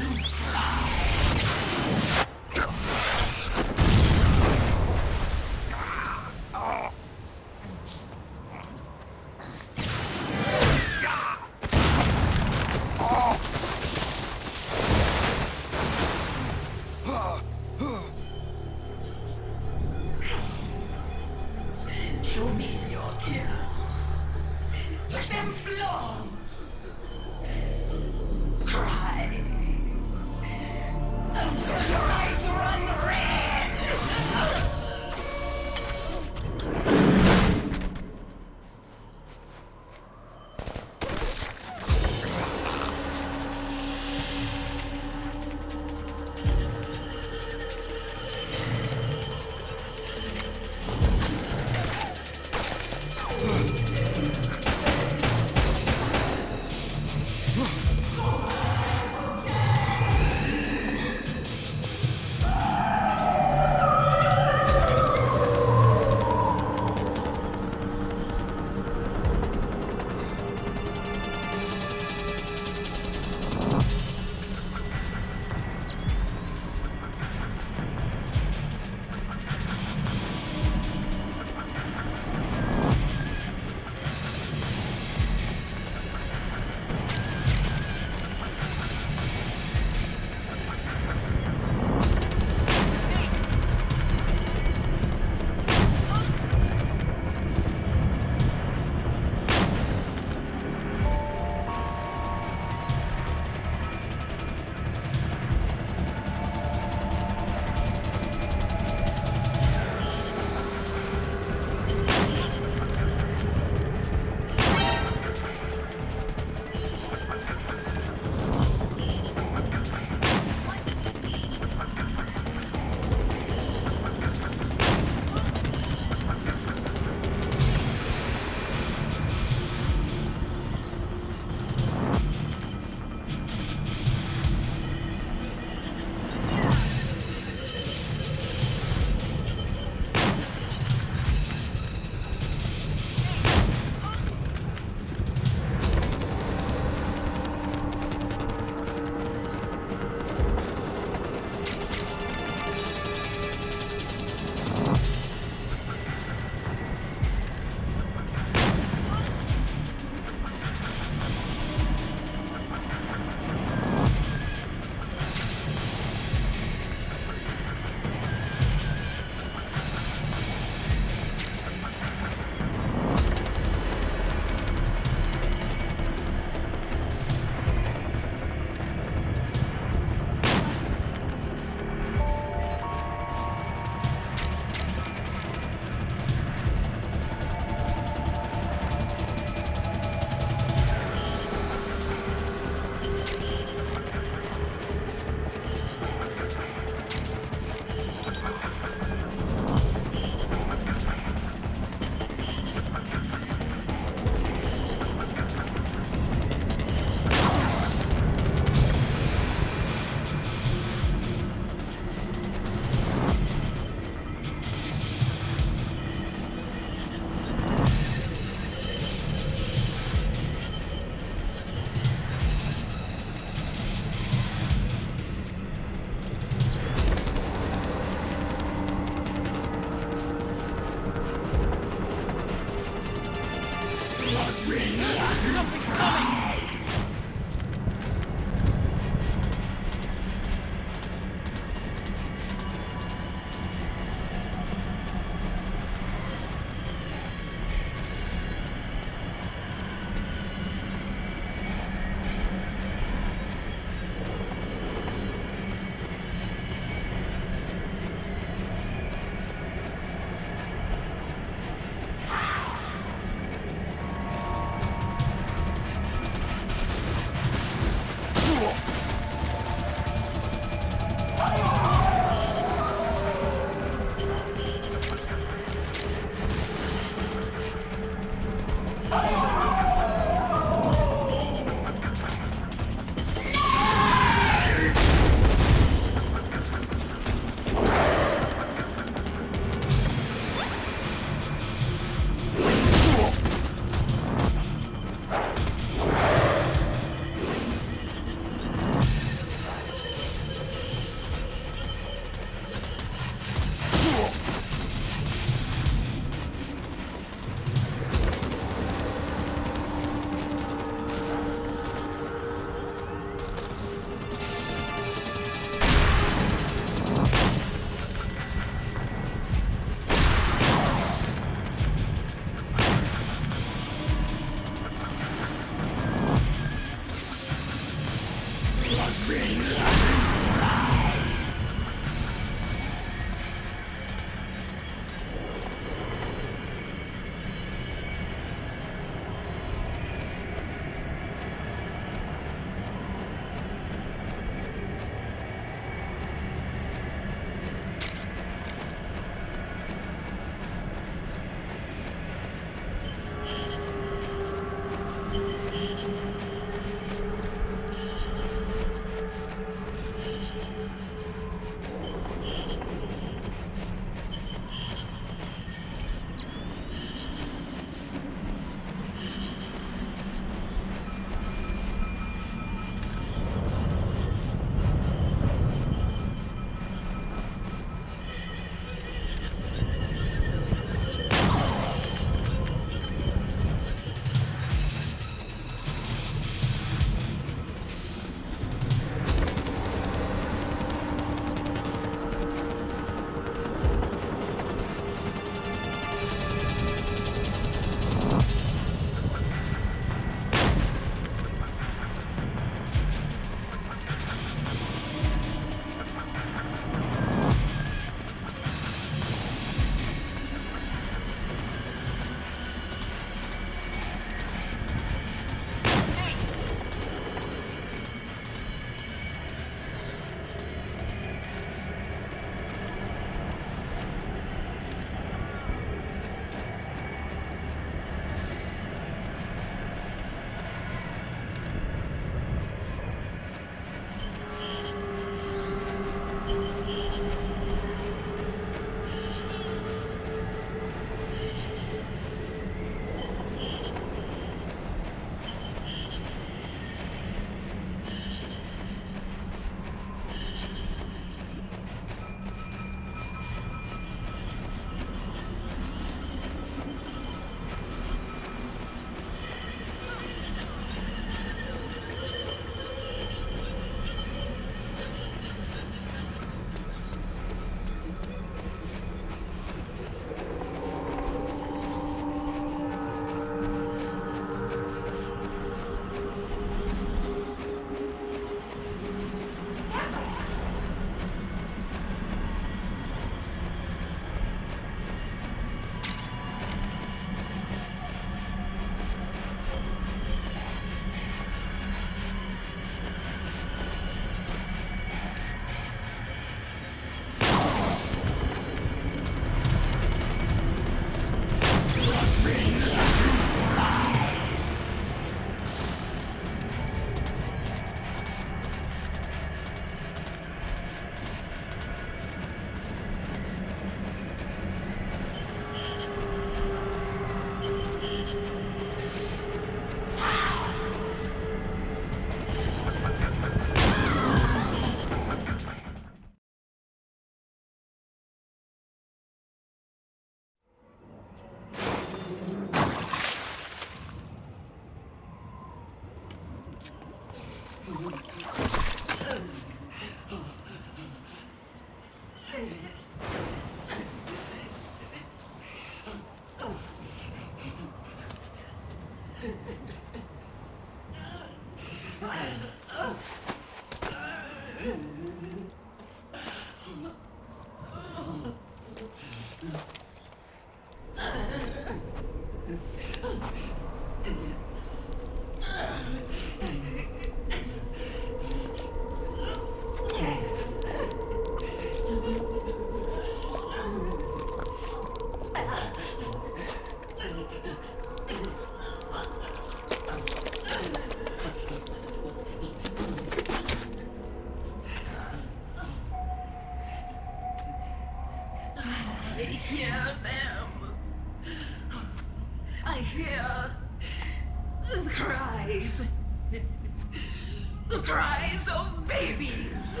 Speaker 11: The cries of babies.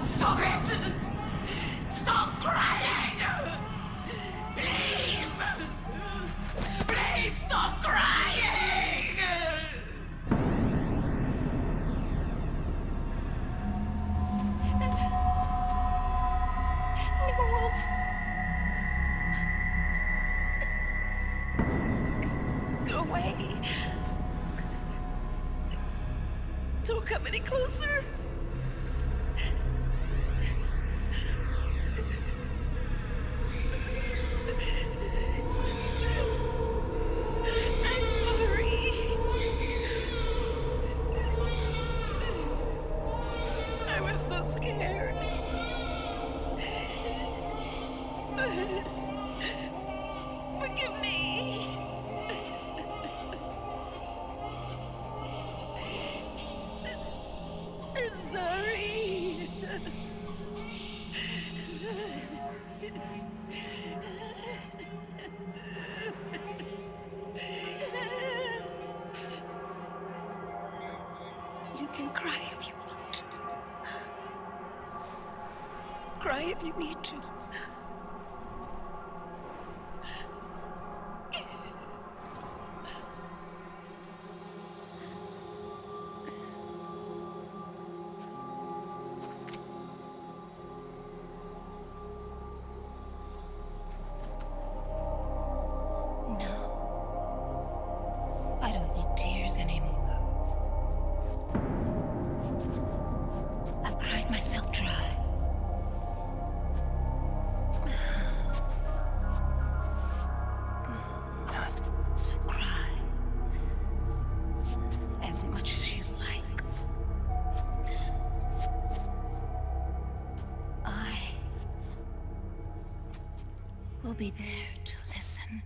Speaker 11: Stop it! Stop crying! Please! Please stop crying!
Speaker 1: Knowles.
Speaker 11: away. Don't come any closer. I'm sorry. I was so scared. Forgive me. I'm sorry. You can cry if you want. Cry if you need to. I don't need tears anymore. I've cried myself dry. So cry as much as you like. I will be there to listen.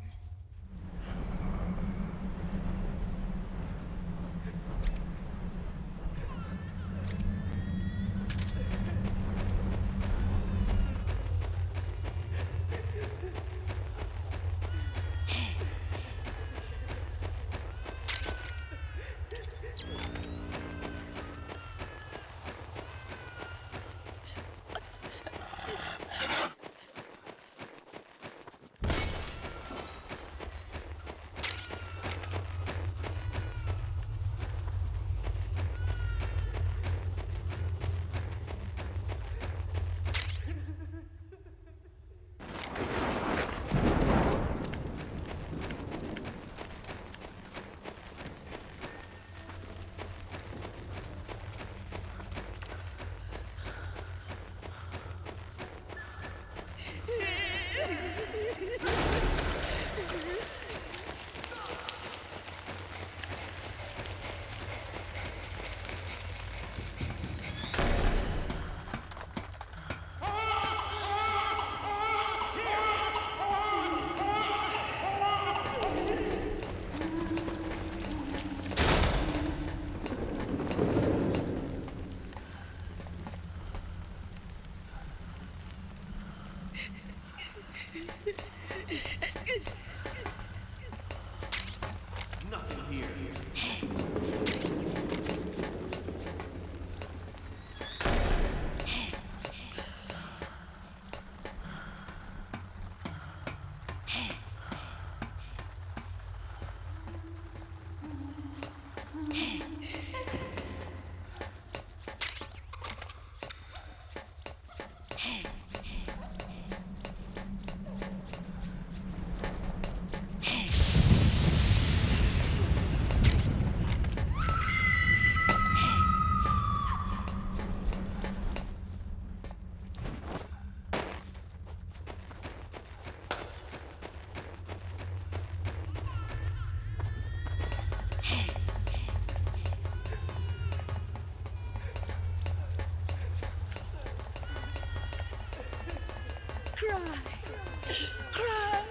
Speaker 16: Nothing here.
Speaker 11: Cry. Cry.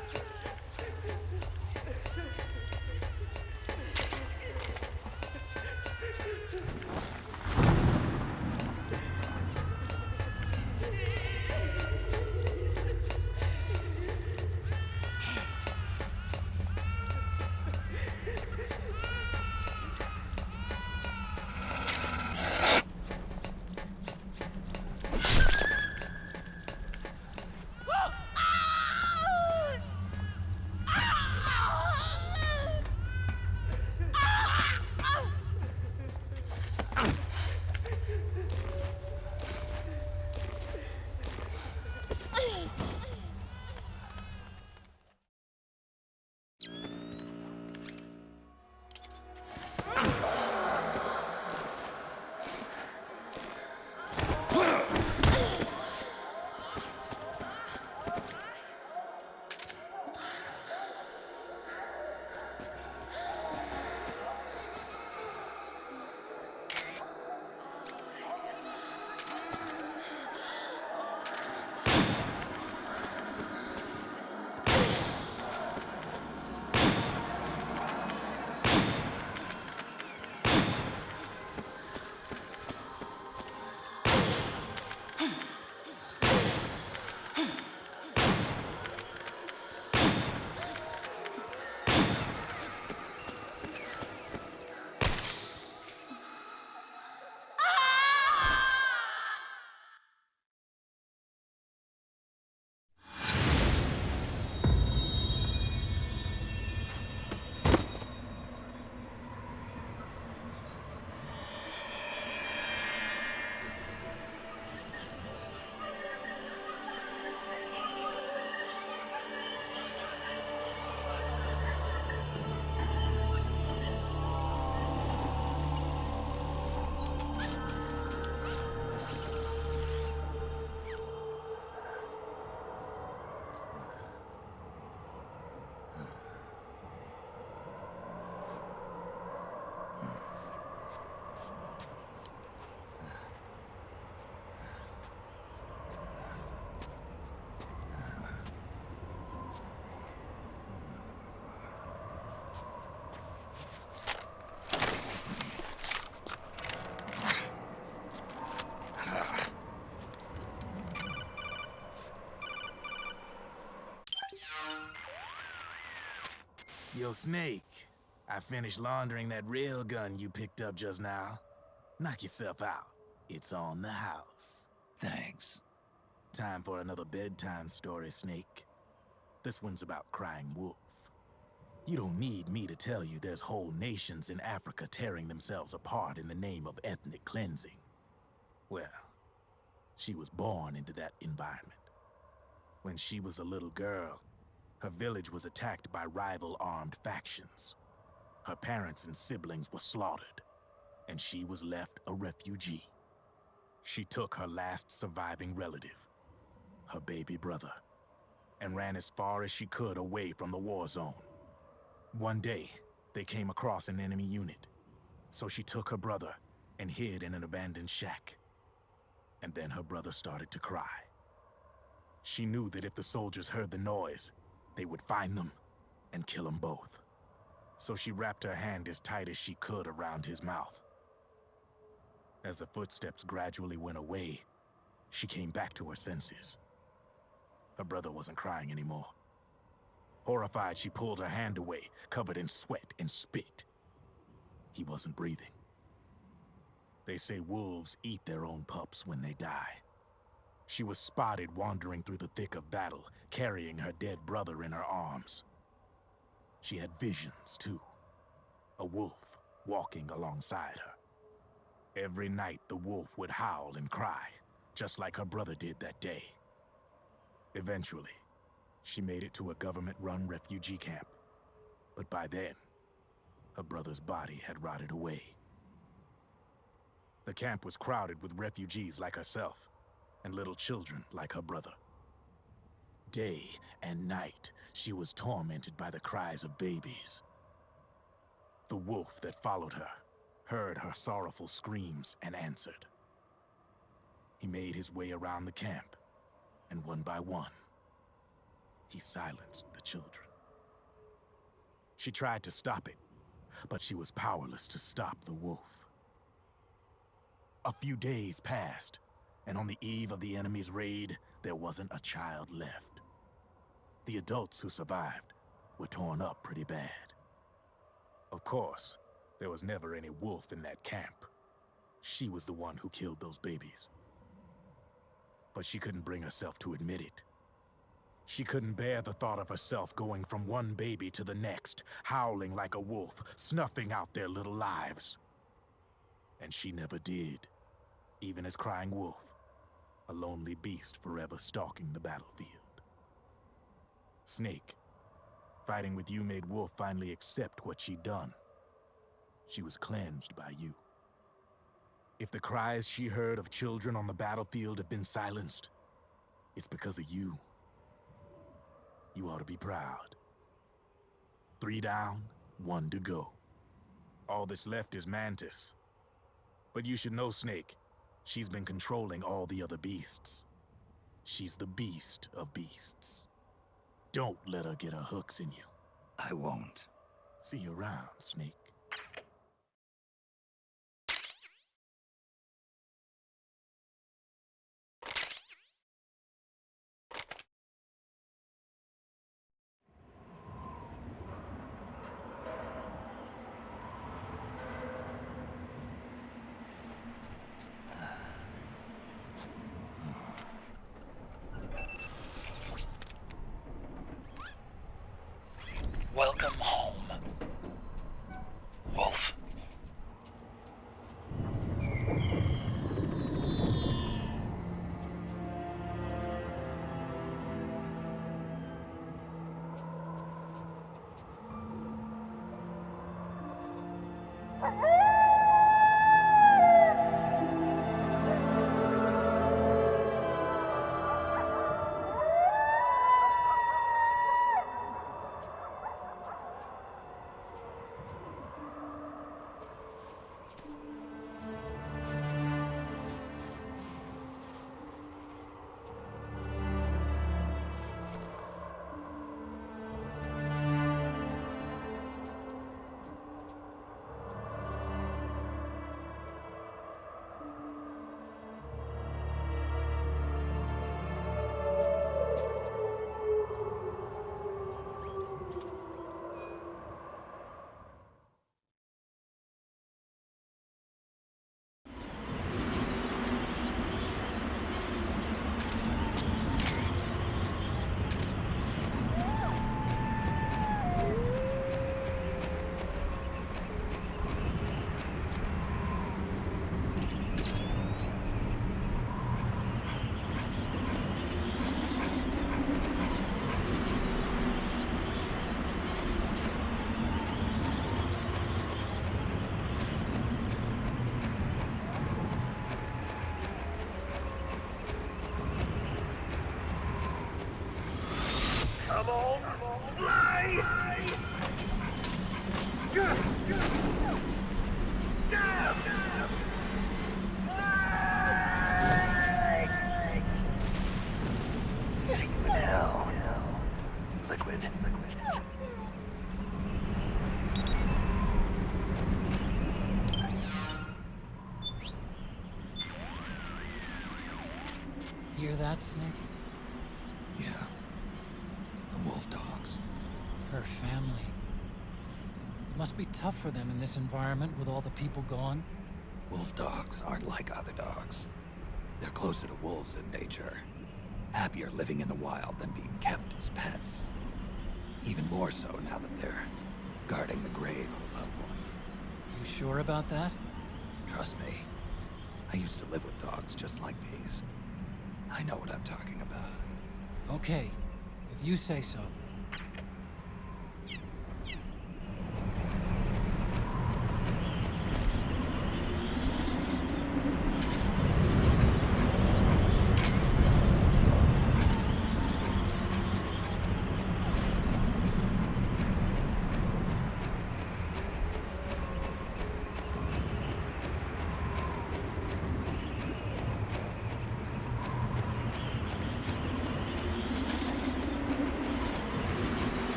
Speaker 16: Yo, Snake, I finished laundering that railgun you picked up just now. Knock yourself out. It's on the house.
Speaker 6: Thanks.
Speaker 16: Time for another bedtime story, Snake. This one's about crying wolf. You don't need me to tell you there's whole nations in Africa tearing themselves apart in the name of ethnic cleansing. Well, she was born into that environment. When she was a little girl, her village was attacked by rival armed factions. Her parents and siblings were slaughtered, and she was left a refugee. She took her last surviving relative, her baby brother, and ran as far as she could away from the war zone. One day, they came across an enemy unit, so she took her brother and hid in an abandoned shack. And then her brother started to cry. She knew that if the soldiers heard the noise, they would find them and kill them both. So she wrapped her hand as tight as she could around his mouth. As the footsteps gradually went away, she came back to her senses. Her brother wasn't crying anymore. Horrified, she pulled her hand away, covered in sweat and spit. He wasn't breathing. They say wolves eat their own pups when they die. She was spotted wandering through the thick of battle, carrying her dead brother in her arms. She had visions, too. A wolf walking alongside her. Every night, the wolf would howl and cry, just like her brother did that day. Eventually, she made it to a government-run refugee camp. But by then, her brother's body had rotted away. The camp was crowded with refugees like herself, and little children like her brother. Day and night, she was tormented by the cries of babies. The wolf that followed her heard her sorrowful screams and answered. He made his way around the camp, and one by one, he silenced the children. She tried to stop it, but she was powerless to stop the wolf. A few days passed, and on the eve of the enemy's raid, there wasn't a child left. The adults who survived were torn up pretty bad. Of course, there was never any wolf in that camp. She was the one who killed those babies. But she couldn't bring herself to admit it. She couldn't bear the thought of herself going from one baby to the next, howling like a wolf, snuffing out their little lives. And she never did, even as crying wolf, a lonely beast forever stalking the battlefield. Snake, fighting with you made Wolf finally accept what she'd done. She was cleansed by you. If the cries she heard of children on the battlefield have been silenced, it's because of you. You ought to be proud. 3 down, 1 to go. All that's left is Mantis. But you should know, Snake, she's been controlling all the other beasts. She's the beast of beasts. Don't let her get her hooks in you.
Speaker 6: I won't.
Speaker 16: See you around, Snake.
Speaker 15: Welcome home, Wolf.
Speaker 13: Come on, fly!
Speaker 14: See you in hell. Liquid.
Speaker 5: Hear that, Snake?
Speaker 6: Yeah. The wolf dogs.
Speaker 5: Her family. It must be tough for them in this environment with all the people gone.
Speaker 6: Wolf dogs aren't like other dogs. They're closer to wolves in nature. Happier living in the wild than being kept as pets. Even more so now that they're guarding the grave of a loved one.
Speaker 5: You sure about that?
Speaker 6: Trust me. I used to live with dogs just like these. I know what I'm talking about.
Speaker 5: Okay, if you say so.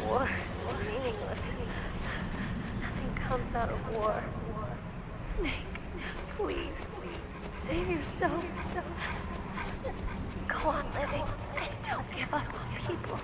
Speaker 12: War is meaningless. Nothing comes out of war. Snake, please, save yourself. Go on living and don't give up on people.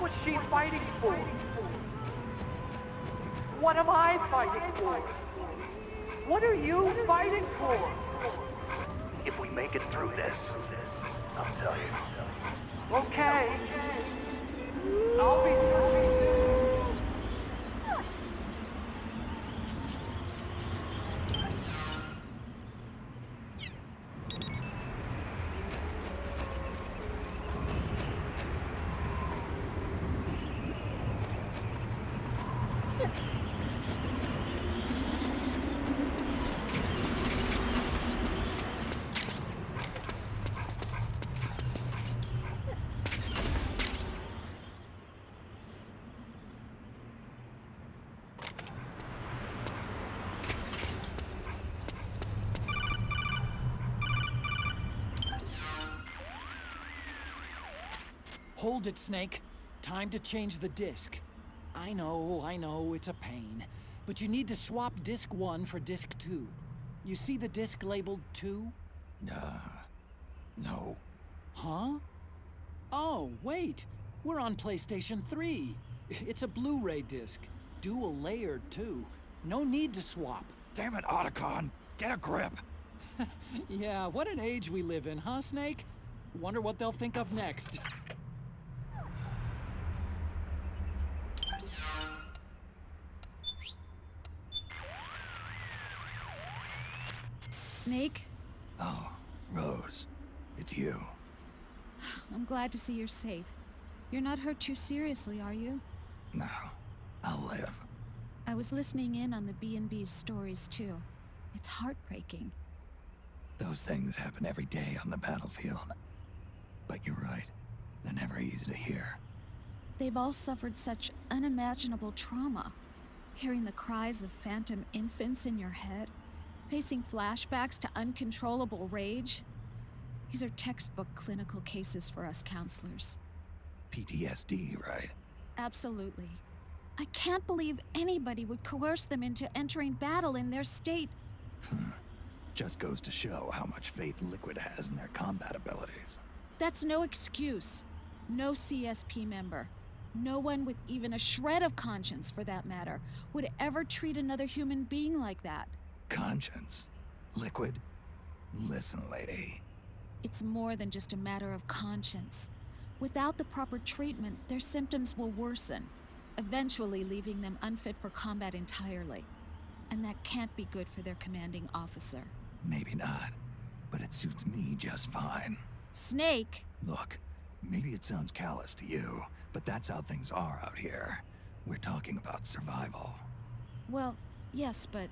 Speaker 14: was she fighting for? What am I fighting for? What are you fighting for?
Speaker 8: If we make it through this, I'll tell you.
Speaker 14: Okay. I'll be through.
Speaker 5: Hold it, Snake. Time to change the disc. I know, it's a pain. But you need to swap disc 1 for disc 2. You see the disc labeled 2?
Speaker 6: No.
Speaker 5: Huh? Oh, wait. We're on PlayStation 3. It's a Blu-ray disc. Dual layered, too. No need to swap.
Speaker 6: Damn it, Otacon! Get a grip!
Speaker 5: Yeah, what an age we live in, huh, Snake? Wonder what they'll think of next.
Speaker 17: Snake?
Speaker 6: Oh, Rose. It's you.
Speaker 17: I'm glad to see you're safe. You're not hurt too seriously, are you?
Speaker 6: No. I'll live.
Speaker 17: I was listening in on the B&B's stories, too. It's heartbreaking.
Speaker 6: Those things happen every day on the battlefield. But you're right. They're never easy to hear.
Speaker 17: They've all suffered such unimaginable trauma. Hearing the cries of phantom infants in your head, facing flashbacks to uncontrollable rage. These are textbook clinical cases for us counselors.
Speaker 6: PTSD, right?
Speaker 17: Absolutely. I can't believe anybody would coerce them into entering battle in their state.
Speaker 6: Just goes to show how much faith Liquid has in their combat abilities.
Speaker 17: That's no excuse. No CSP member, no one with even a shred of conscience for that matter, would ever treat another human being like that.
Speaker 6: Conscience? Liquid? Listen, lady.
Speaker 17: It's more than just a matter of conscience. Without the proper treatment, their symptoms will worsen, eventually leaving them unfit for combat entirely. And that can't be good for their commanding officer.
Speaker 6: Maybe not, but it suits me just fine.
Speaker 17: Snake!
Speaker 6: Look, maybe it sounds callous to you, but that's how things are out here. We're talking about survival.
Speaker 17: Well, yes, but...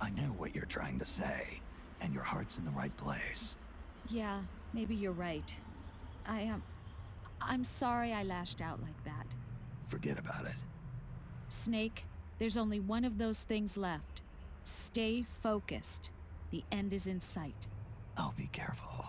Speaker 6: I know what you're trying to say, and your heart's in the right place.
Speaker 17: Yeah, maybe you're right. I'm sorry I lashed out like that.
Speaker 6: Forget about it.
Speaker 17: Snake, there's only one of those things left. Stay focused. The end is in sight.
Speaker 6: I'll be careful.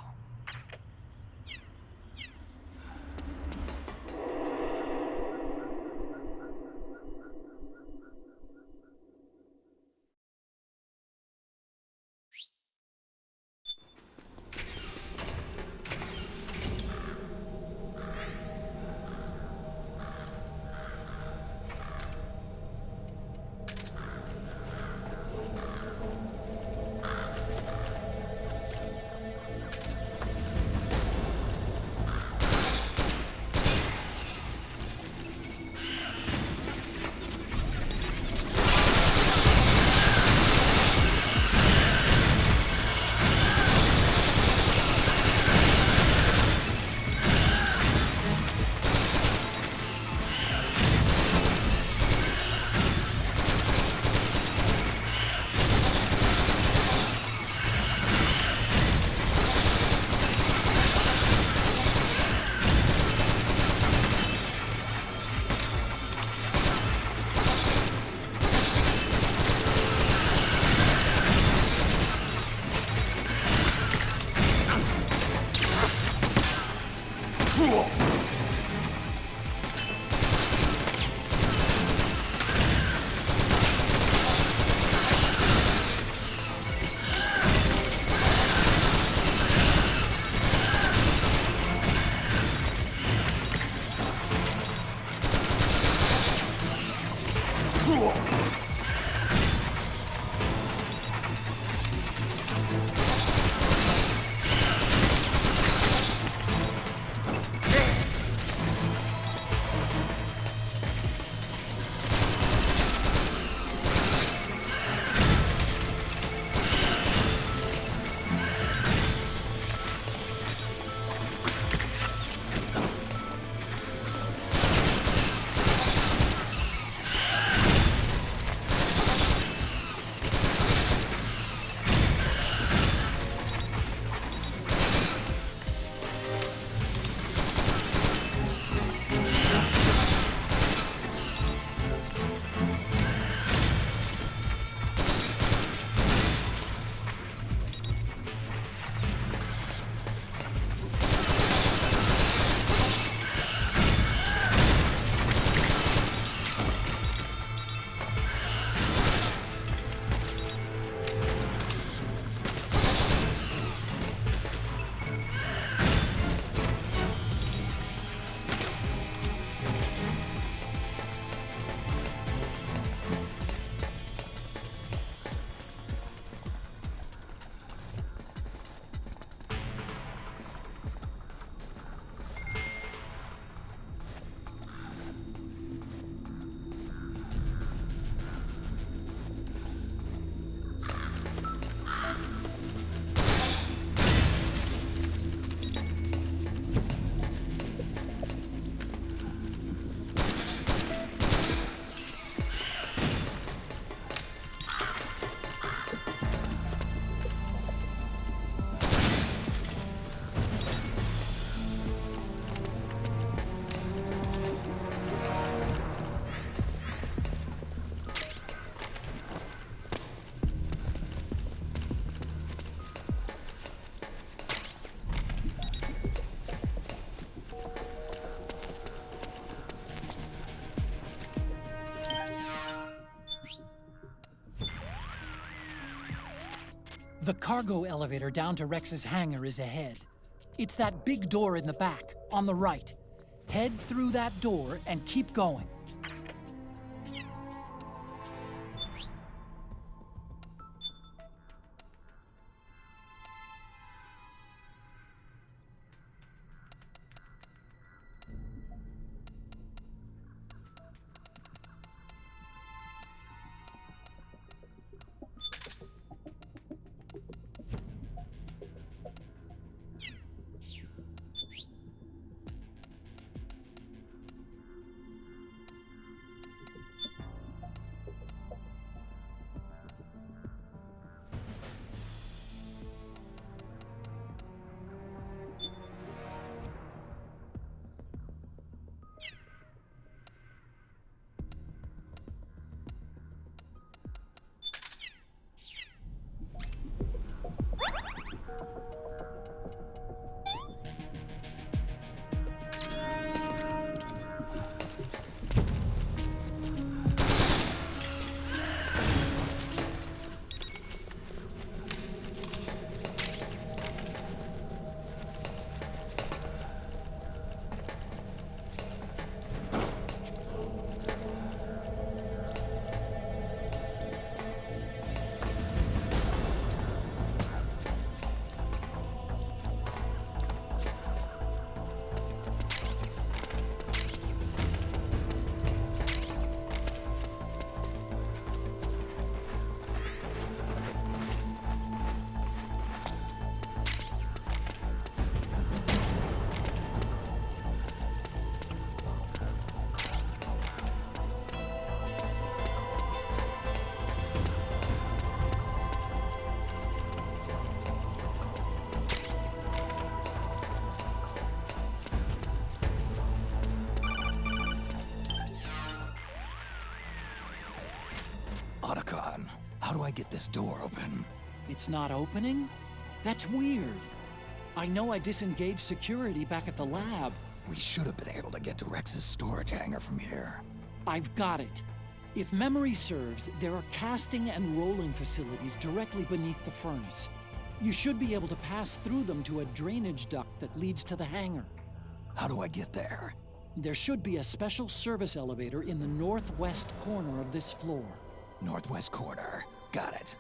Speaker 5: The cargo elevator down to Rex's hangar is ahead. It's that big door in the back, on the right. Head through that door and keep going.
Speaker 6: Otacon, how do I get this door open?
Speaker 5: It's not opening? That's weird. I know I disengaged security back at the lab.
Speaker 6: We should have been able to get to Rex's storage hangar from here.
Speaker 5: I've got it. If memory serves, there are casting and rolling facilities directly beneath the furnace. You should be able to pass through them to a drainage duct that leads to the hangar.
Speaker 6: How do I get there?
Speaker 5: There should be a special service elevator in the northwest corner of this floor.
Speaker 6: Northwest corner. Got it.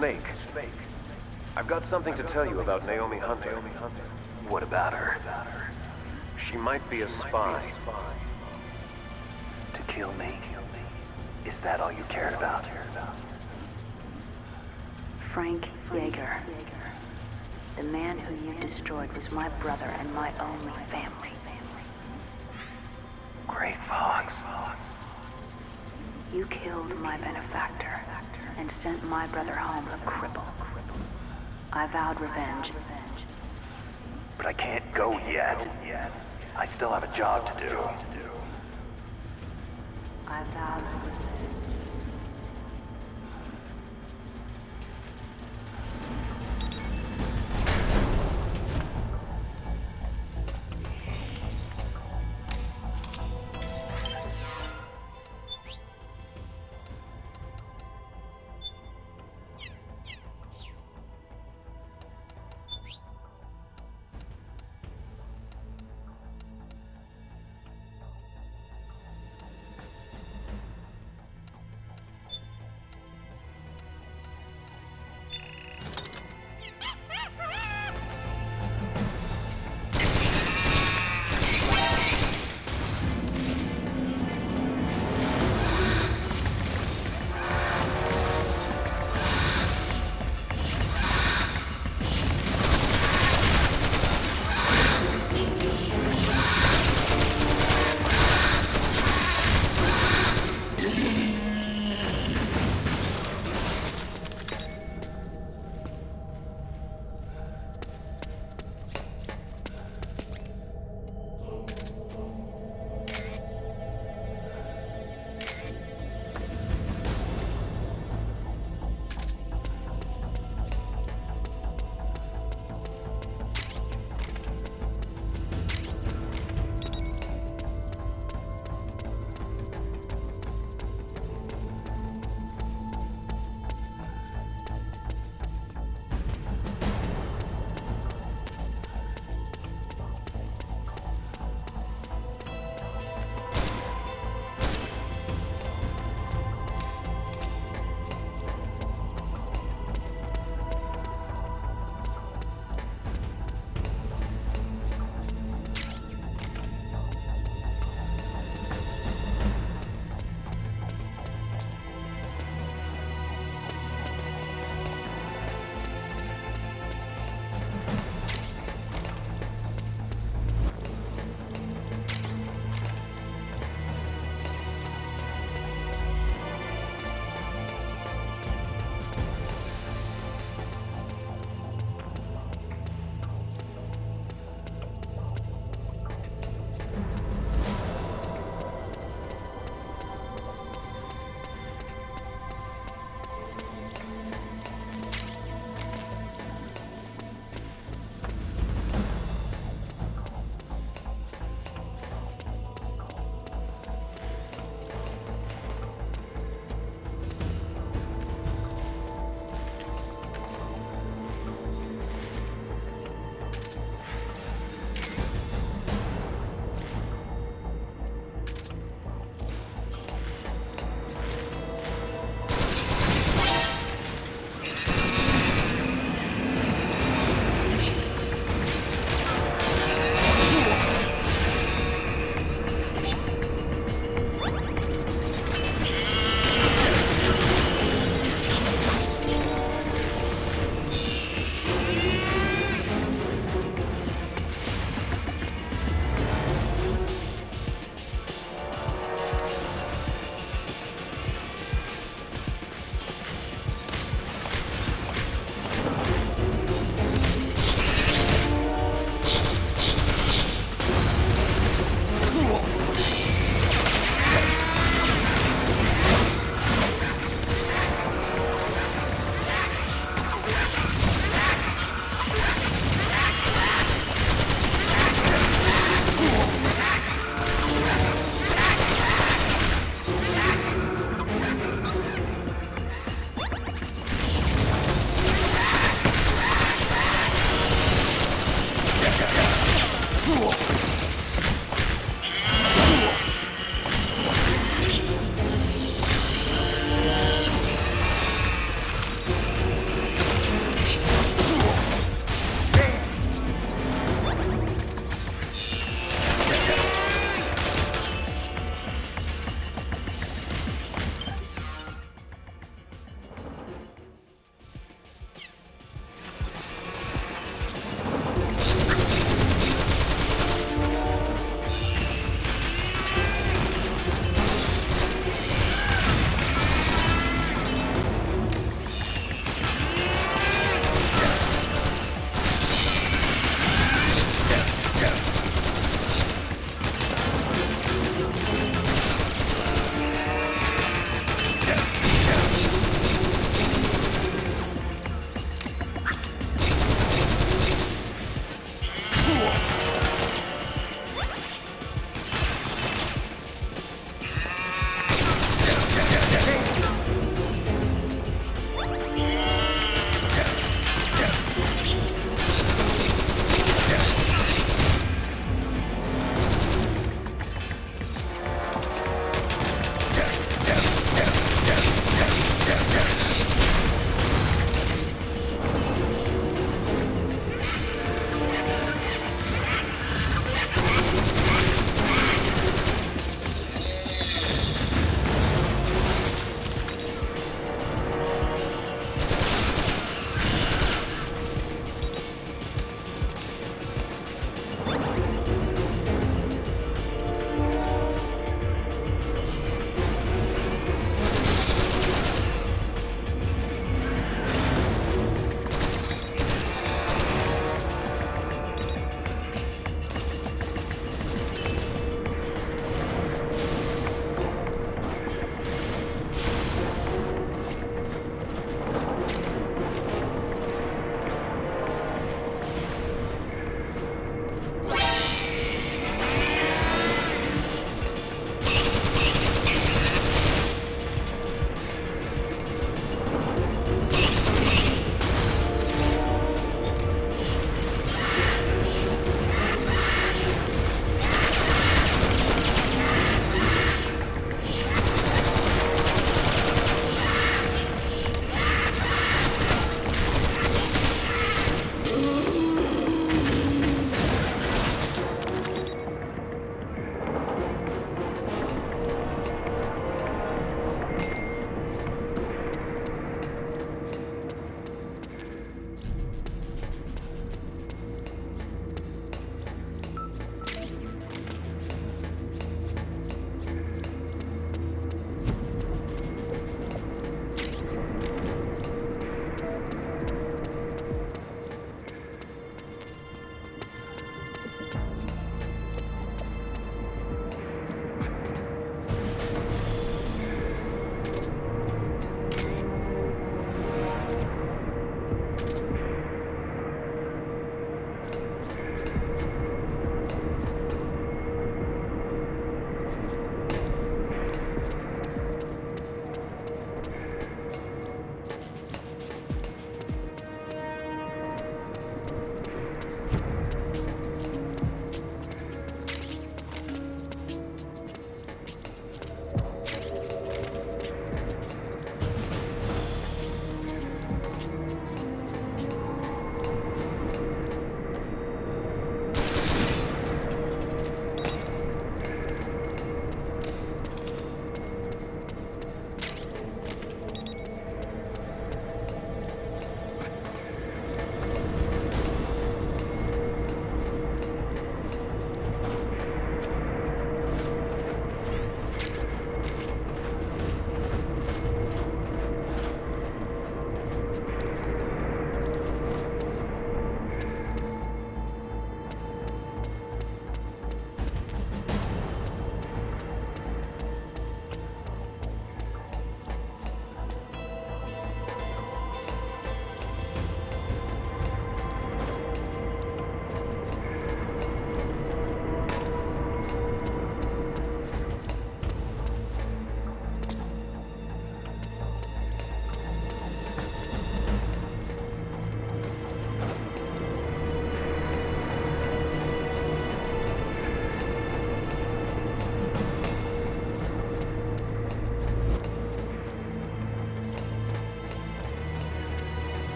Speaker 13: Snake. I've got something to tell you about Naomi Hunter.
Speaker 14: What about her?
Speaker 13: She might be a spy.
Speaker 14: To kill me? Is that all you cared about?
Speaker 3: Frank Yeager. The man who you destroyed was my brother and my only family.
Speaker 14: Gray Fox.
Speaker 3: You killed my benefactor and sent my brother home a cripple. I vowed revenge.
Speaker 14: But I can't go yet. I still have a job to do.
Speaker 3: I vowed revenge.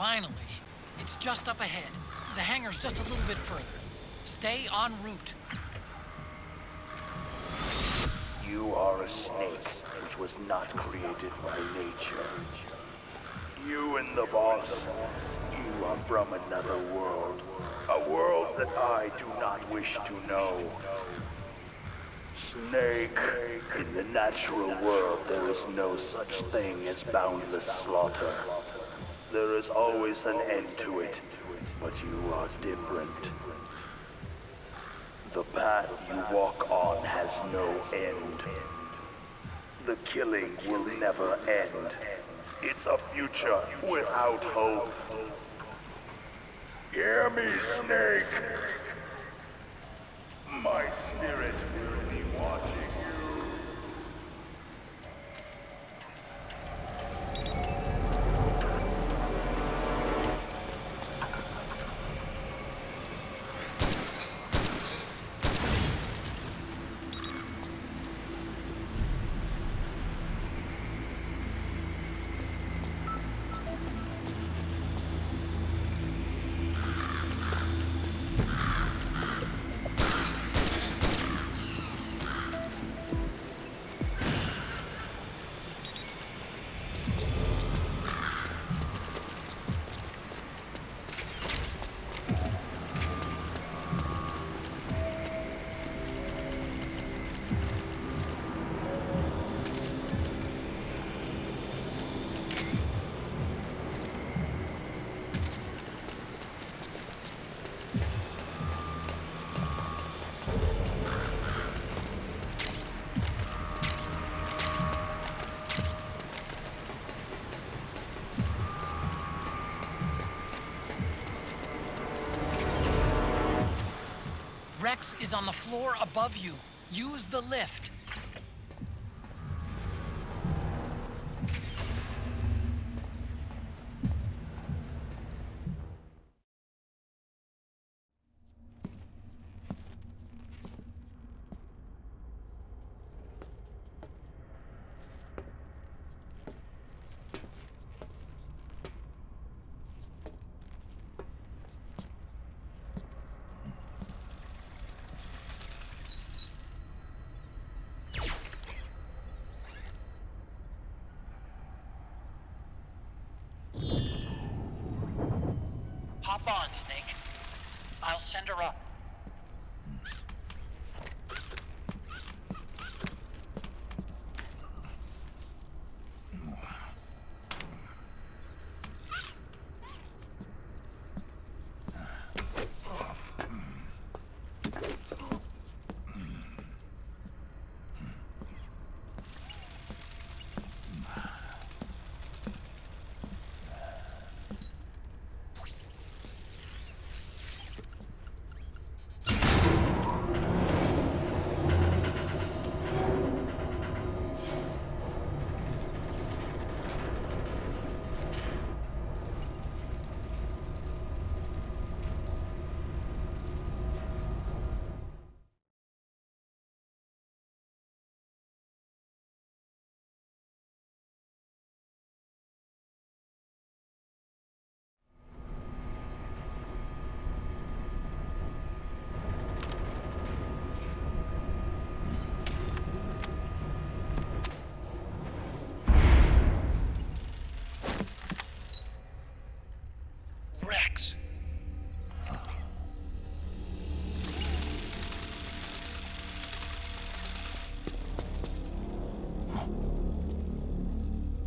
Speaker 5: Finally. It's just up ahead. The hangar's just a little bit further. Stay en route.
Speaker 14: You are a snake which was not created by nature. You and the boss, you are from another world. A world that I do not wish to know. Snake, in the natural world there is no such thing as boundless slaughter. There is always an end to it, but you are different. The path you walk on has no end. The killing will never end. It's a future without hope. Hear me, Snake. My spirit will be watching you.
Speaker 5: Rex is on the floor above you. Use the lift. Hop on, Snake. I'll send her up. Rex.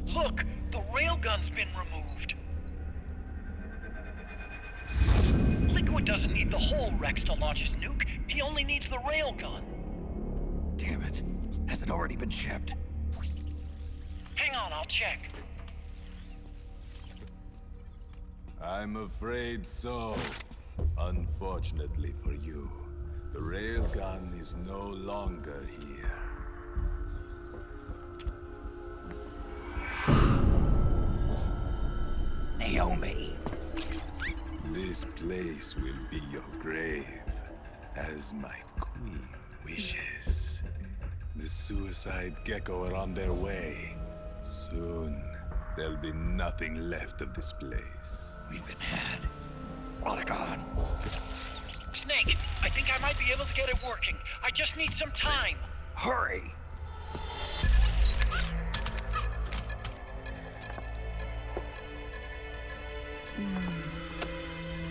Speaker 5: Look, the railgun's been removed. Liquid doesn't need the whole Rex to launch his nuke. He only needs the railgun.
Speaker 6: Damn it. Has it already been shipped?
Speaker 15: Hang on, I'll check.
Speaker 18: I'm afraid so. Unfortunately for you, the railgun is no longer here.
Speaker 6: Naomi.
Speaker 18: This place will be your grave, as my queen wishes. The suicide gecko are on their way. Soon, there'll be nothing left of this place.
Speaker 6: We've been had. Polygon!
Speaker 15: Snake, I think I might be able to get it working. I just need some time.
Speaker 6: Hurry!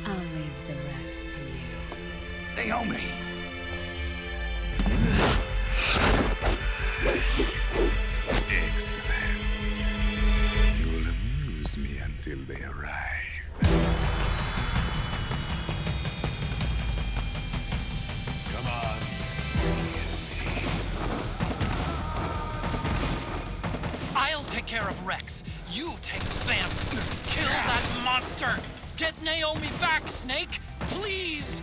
Speaker 11: I'll leave the rest to you.
Speaker 6: Naomi!
Speaker 18: Excellent. You'll amuse me until they arrive. Come on.
Speaker 15: I'll take care of Rex. You take Sam. Kill that monster. Get Naomi back, Snake. Please.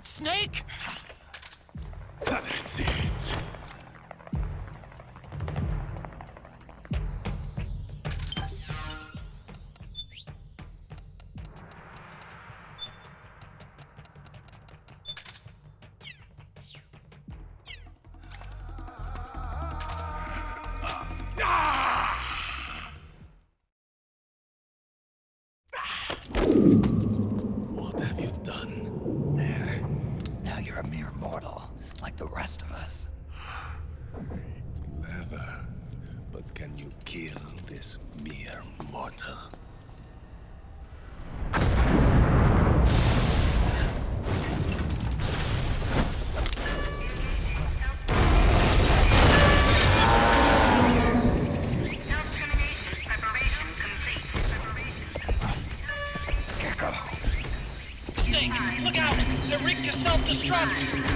Speaker 15: Snake?
Speaker 18: That's it. can you kill this mere mortal?
Speaker 15: Snake, look out! They're rigged to self-destruct!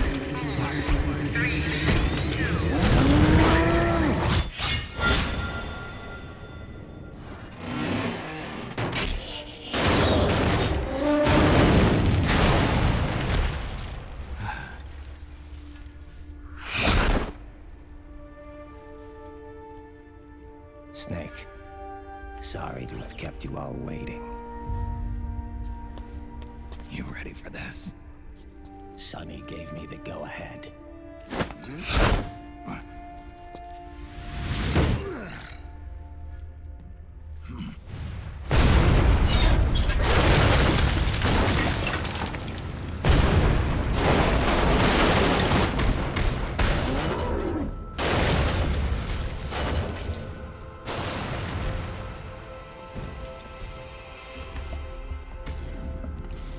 Speaker 19: Snake, sorry to have kept you all waiting.
Speaker 6: You ready for this?
Speaker 19: Sonny gave me the go-ahead.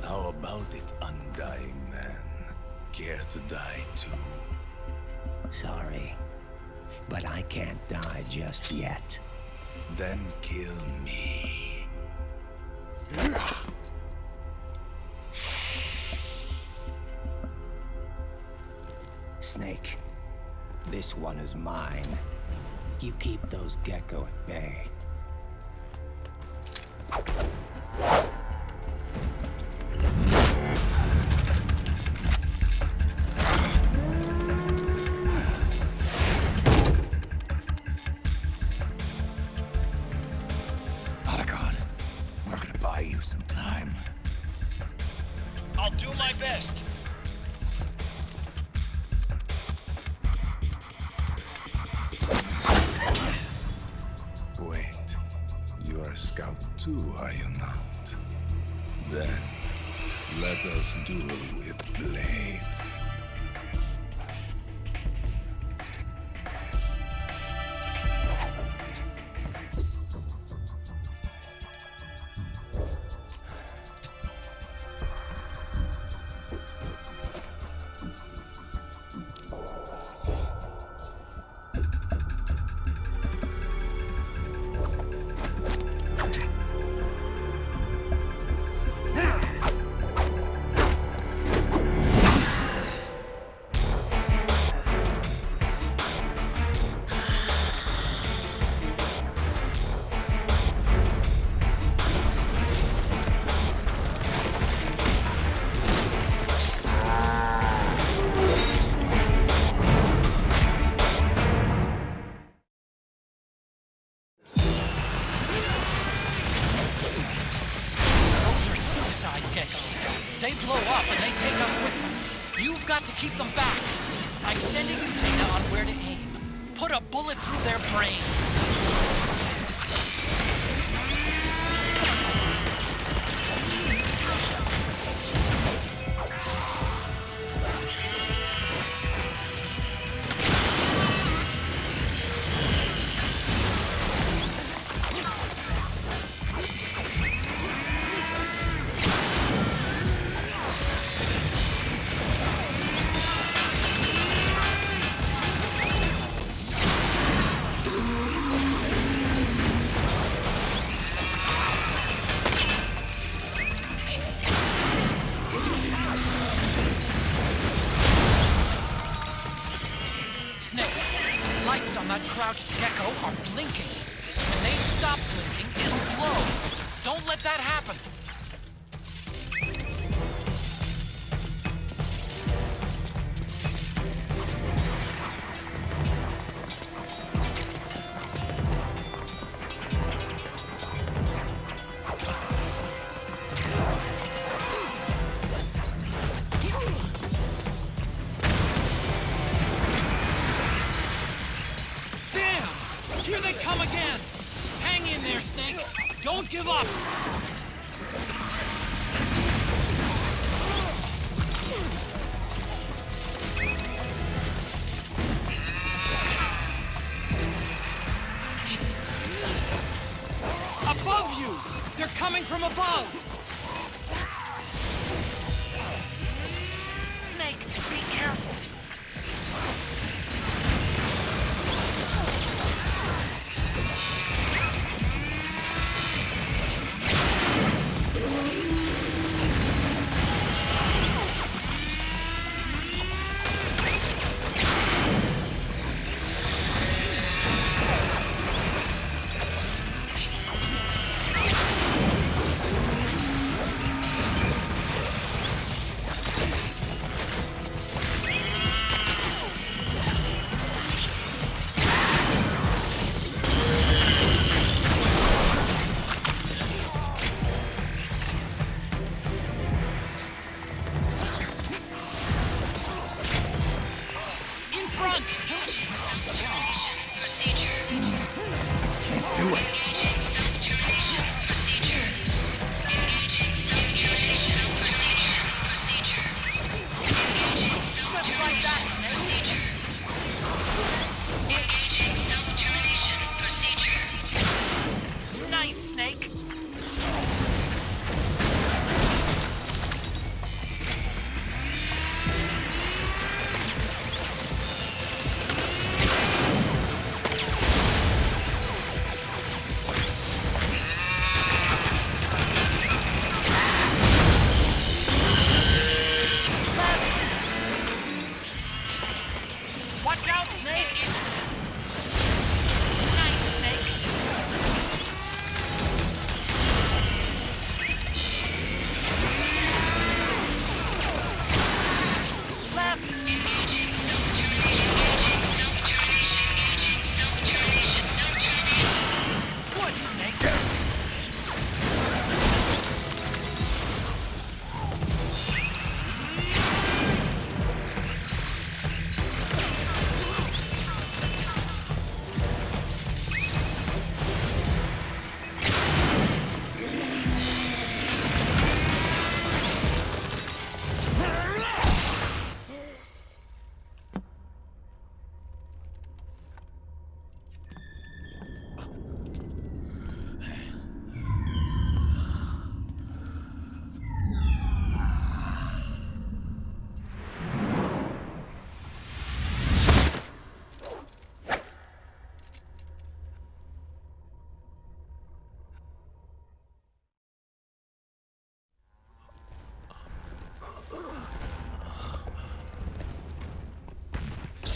Speaker 18: How about it, undying man? Care to die too?
Speaker 19: Sorry, but I can't die just yet.
Speaker 18: Then kill me.
Speaker 19: Snake, this one is mine. You keep those gecko at bay.
Speaker 6: We're gonna buy you some time.
Speaker 15: I'll do my best.
Speaker 18: Wait, you are a scout too, are you not? Then, let us duel with blades.
Speaker 5: They blow up and they take us with them. You've got to keep them back. I'm sending you data on where to aim. Put a bullet through their brains. Lights on that crouched gecko are blinking. When they stop blinking, it'll glow. Don't let that happen. Here they come again! Hang in there, Snake! Don't give up! above! Snake, be careful!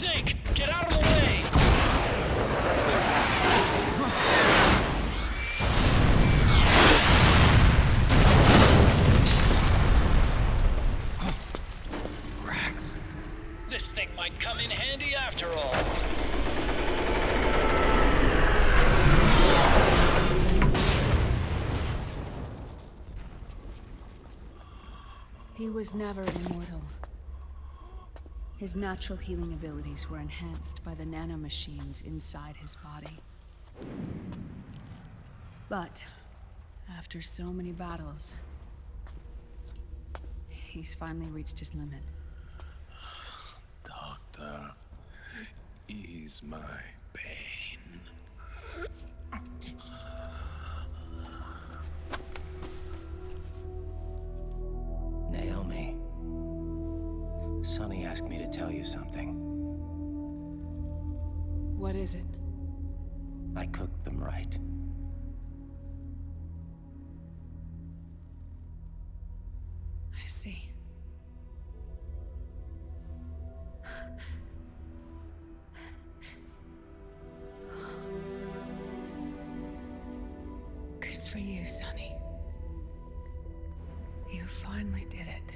Speaker 15: Snake, get out of the way!
Speaker 6: Rex.
Speaker 15: This thing might come in handy after all.
Speaker 11: He was never immortal. His natural healing abilities were enhanced by the nanomachines inside his body. But after so many battles, he's finally reached his limit.
Speaker 18: Doctor, ease my pain.
Speaker 19: Naomi. Sonny asked me to tell you something.
Speaker 11: What is it?
Speaker 19: I cooked them right.
Speaker 11: I see. Good for you, Sonny. You finally did it.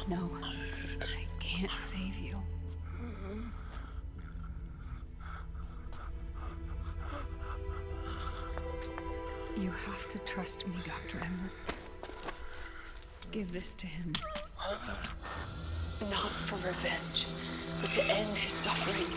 Speaker 11: No, I can't save you. You have to trust me, Dr. Emmer. Give this to him.
Speaker 20: Not for revenge, but to end his suffering.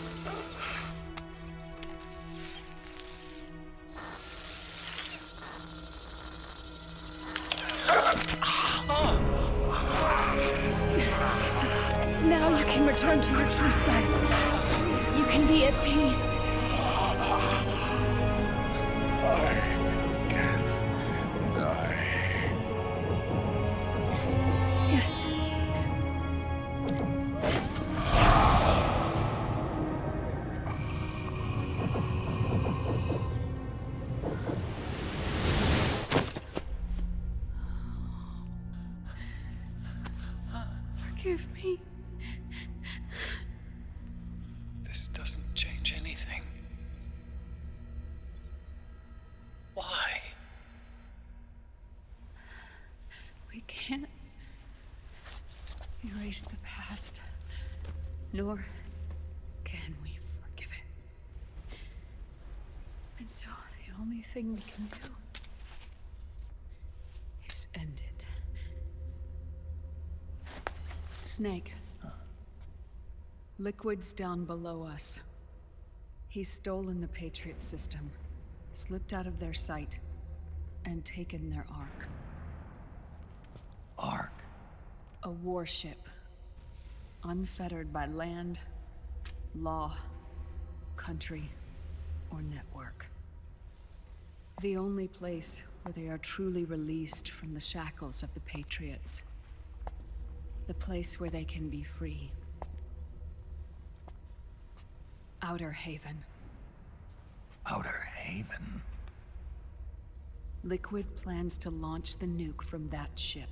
Speaker 17: true self, you can be at peace.
Speaker 18: I can die.
Speaker 17: Yes. Forgive me.
Speaker 15: This doesn't change anything. Why?
Speaker 11: We can't erase the past, nor can we forgive it. And so the only thing we can do is end it. Snake. Liquid's down below us. He's stolen the Patriot system, slipped out of their sight, and taken their Ark.
Speaker 6: Ark?
Speaker 11: A warship. Unfettered by land, law, country, or network. The only place where they are truly released from the shackles of the Patriots. The place where they can be free. Outer Haven.
Speaker 6: Outer Haven?
Speaker 11: Liquid plans to launch the nuke from that ship.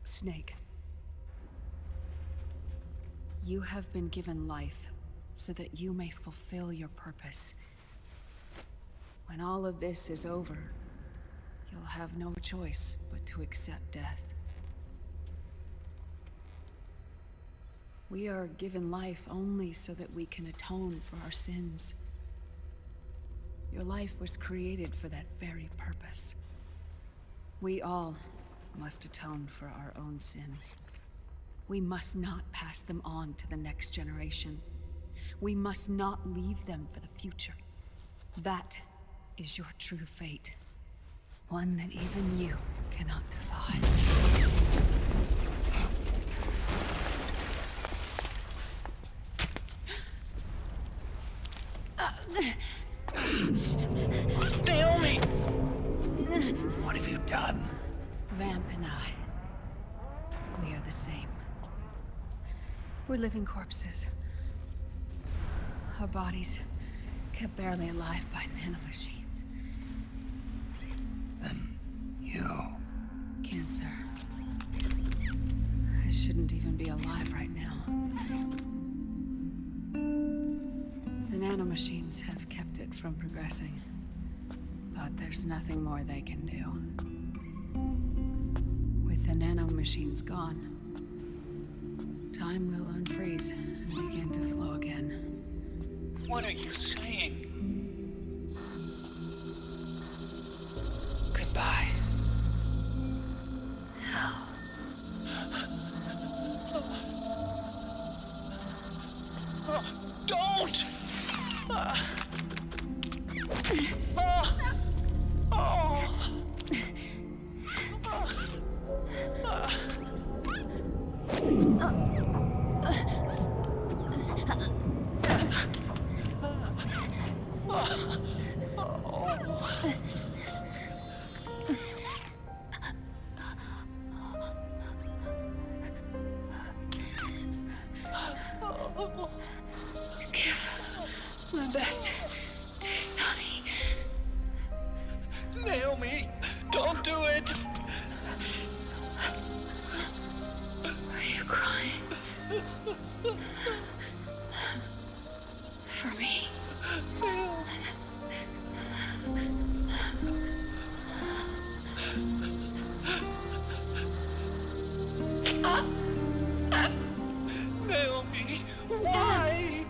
Speaker 11: Snake. You have been given life so that you may fulfill your purpose. When all of this is over, you'll have no choice but to accept death. We are given life only so that we can atone for our sins. Your life was created for that very purpose. We all must atone for our own sins. We must not pass them on to the next generation. We must not leave them for the future. That is your true fate. One that even you cannot defy.
Speaker 15: Naomi!
Speaker 6: What have you done?
Speaker 11: Vamp and I, we are the same. We're living corpses. Our bodies kept barely alive by nanomachines.
Speaker 6: Then you...
Speaker 11: Cancer. I shouldn't even be alive right now. The nanomachines have kept it from progressing. But there's nothing more they can do. With the nanomachines gone, time will unfreeze and begin to flow again.
Speaker 15: What are you saying? Goodbye.
Speaker 11: Hell.
Speaker 15: Don't!
Speaker 20: Give my best to Sonny.
Speaker 15: Naomi, don't do it!
Speaker 20: Are you crying? For me?
Speaker 15: Naomi, why?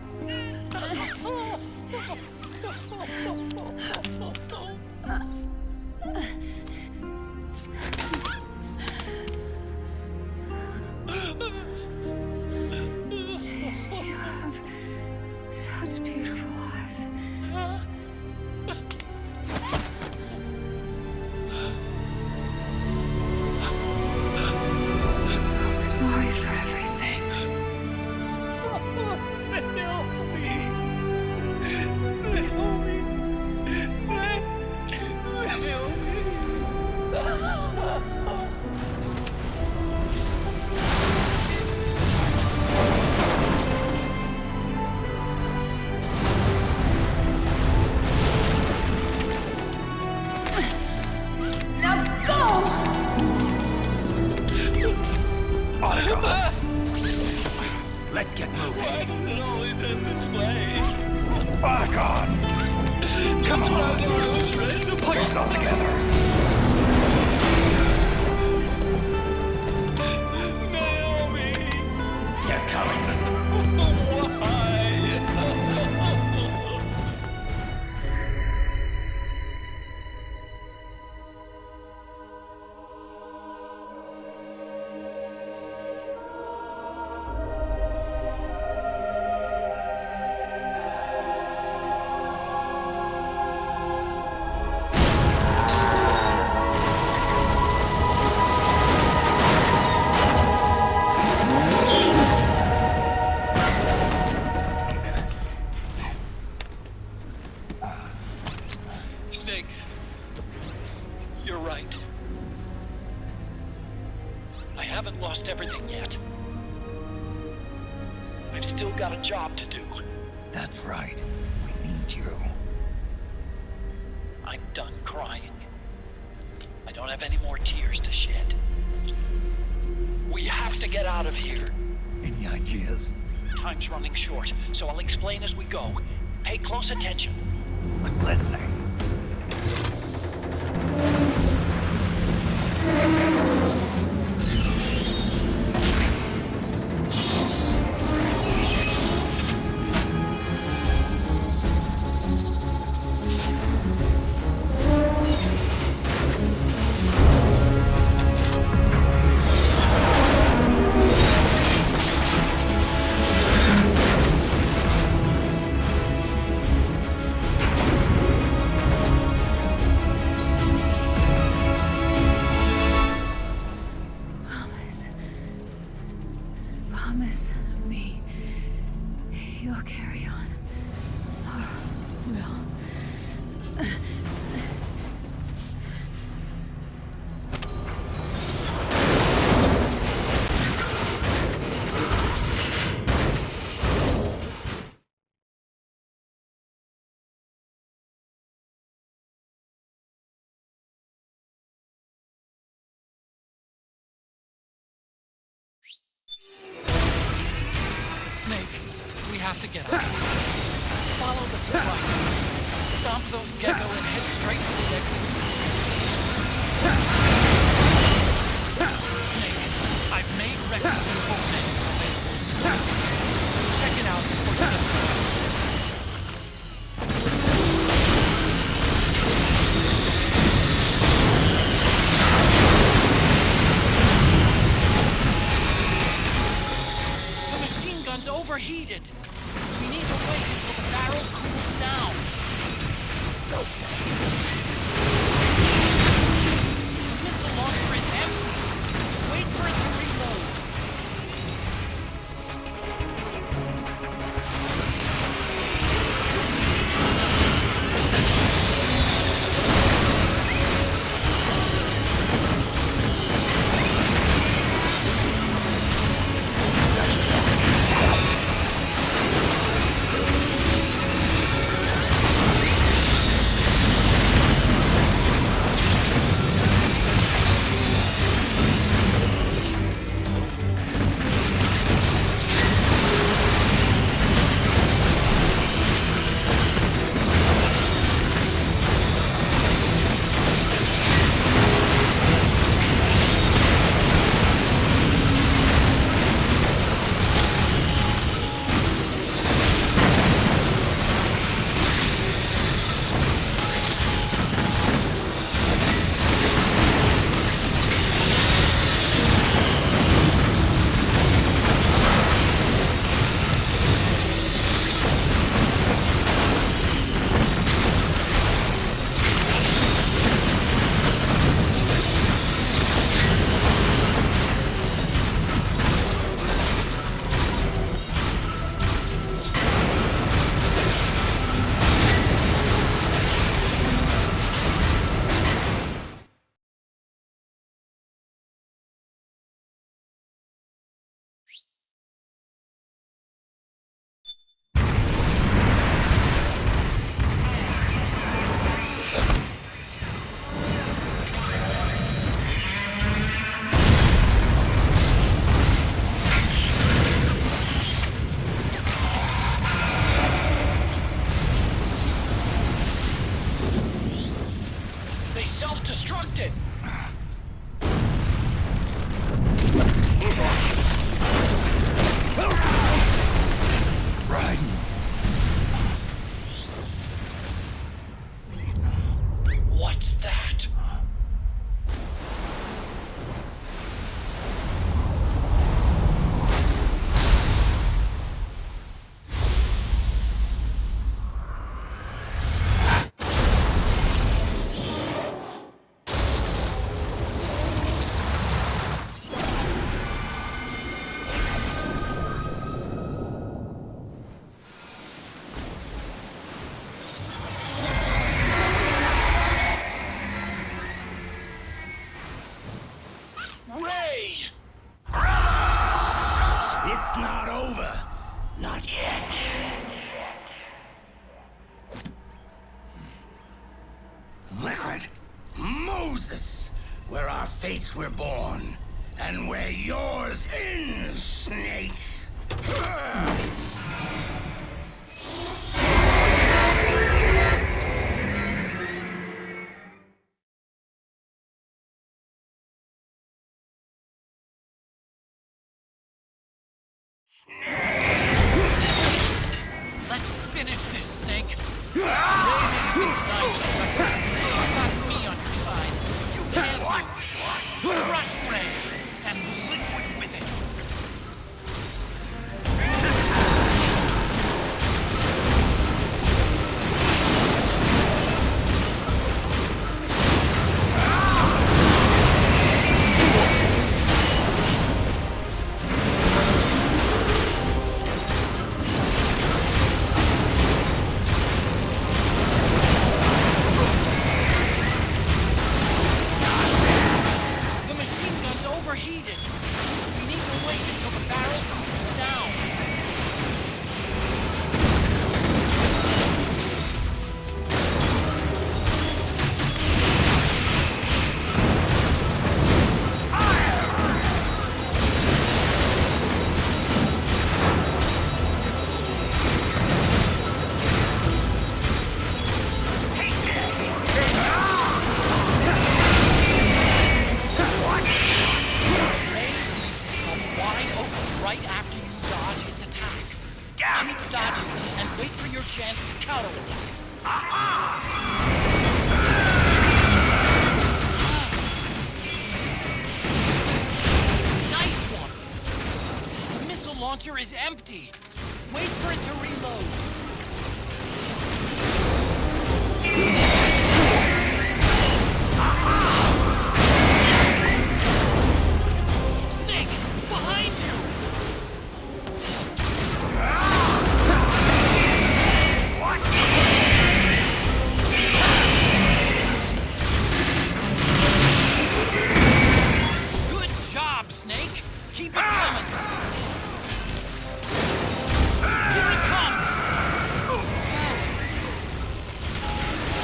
Speaker 20: You have such beautiful eyes.
Speaker 6: back off.
Speaker 19: Let's get moving.
Speaker 15: Why does it always end this way?
Speaker 6: Back on! Come on! Pull yourself together!
Speaker 15: Naomi!
Speaker 6: Get coming!
Speaker 15: Why? Snake, you're right. I haven't lost everything yet. I've still got a job to do.
Speaker 6: That's right. We need you.
Speaker 15: I'm done crying. I don't have any more tears to shed. We have to get out of here.
Speaker 6: Any ideas?
Speaker 15: Time's running short, so I'll explain as we go. Pay close attention.
Speaker 6: I'm listening.
Speaker 11: Promise me you'll carry on. Or will.
Speaker 5: Snake, we have to get out. Follow the supply line. Stomp those gecko and head straight for the exit. Snake, I've made Rex's control manual available. Check it out before you get started. Overheated. We need to wait until the barrel cools down.
Speaker 6: Go, Snake.
Speaker 5: The missile launcher is empty. Wait for it to reload.
Speaker 2: Not yet. Liquid. Moses, where our fates were born, and where yours ends, Snake.
Speaker 5: Let's finish this, Snake. Ray may be designed to suffer. You've got me on your side. You can't lose. Crush Ray, and Liquid with it. The machine gun's overheated. We need to wait until the barrel cools down. Wide open right after you dodge its attack. Keep dodging and wait for your chance to counterattack. Nice one! The missile launcher is empty. Wait for it to reload. Snake, behind you! Good job, Snake. Keep it coming. Here it comes.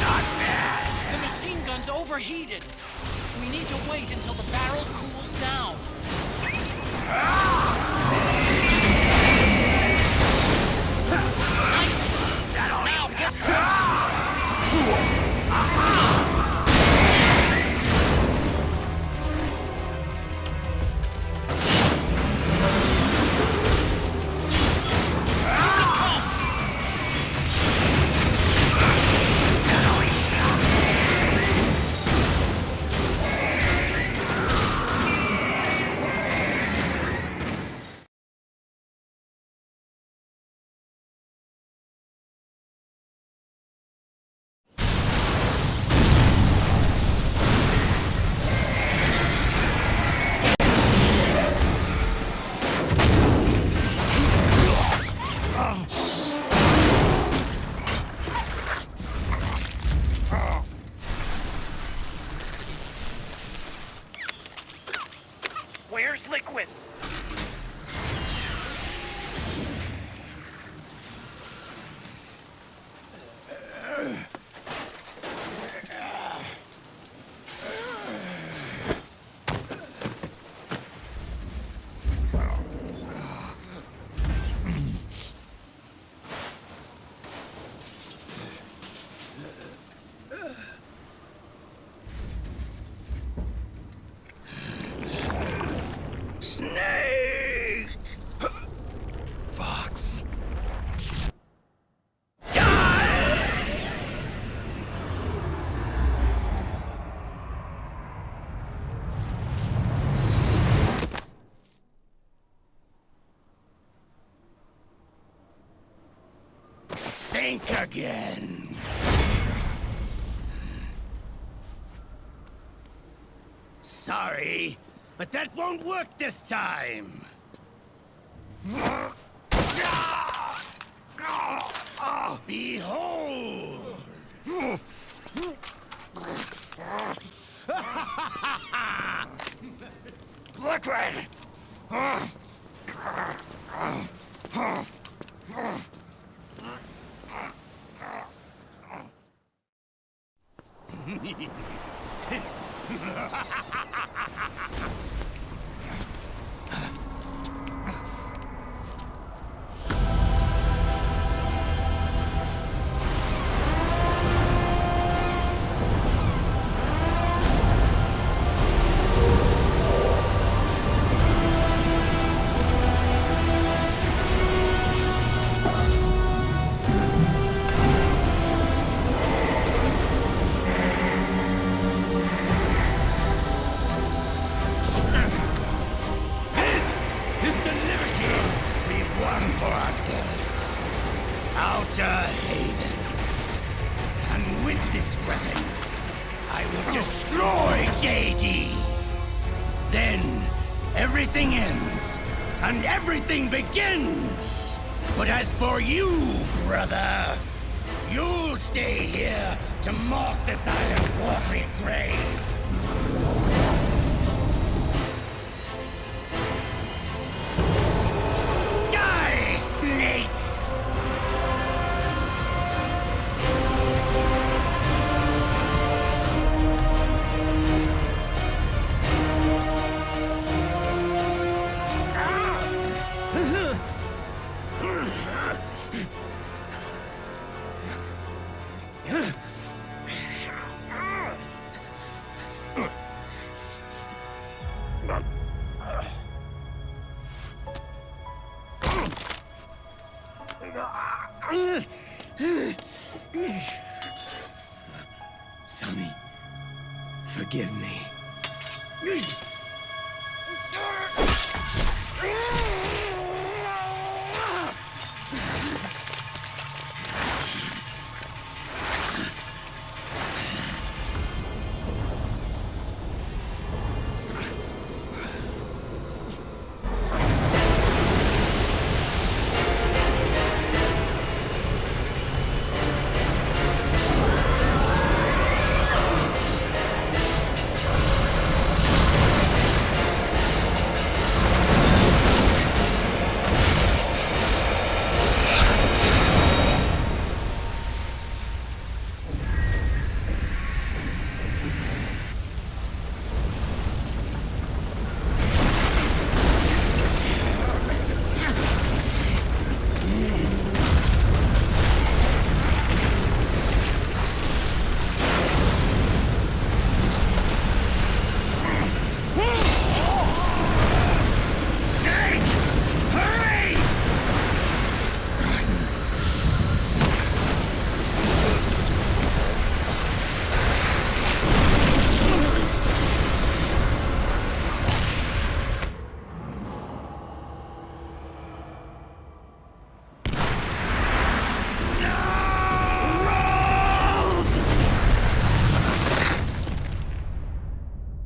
Speaker 5: Not bad. The machine gun's overheated. We need to wait until the barrel cools down. Nice. Now get close.
Speaker 2: Where's Liquid? Snake!
Speaker 6: Fox.
Speaker 2: Think again. Sorry, but that won't work this time. Behold! Liquid!
Speaker 21: one for ourselves. Outer Haven. And with this weapon, I will destroy JD. Then, everything ends, and everything begins. But as for you, brother, you'll stay here to mark this island's watery grave. Die, snake! Sonny, forgive me.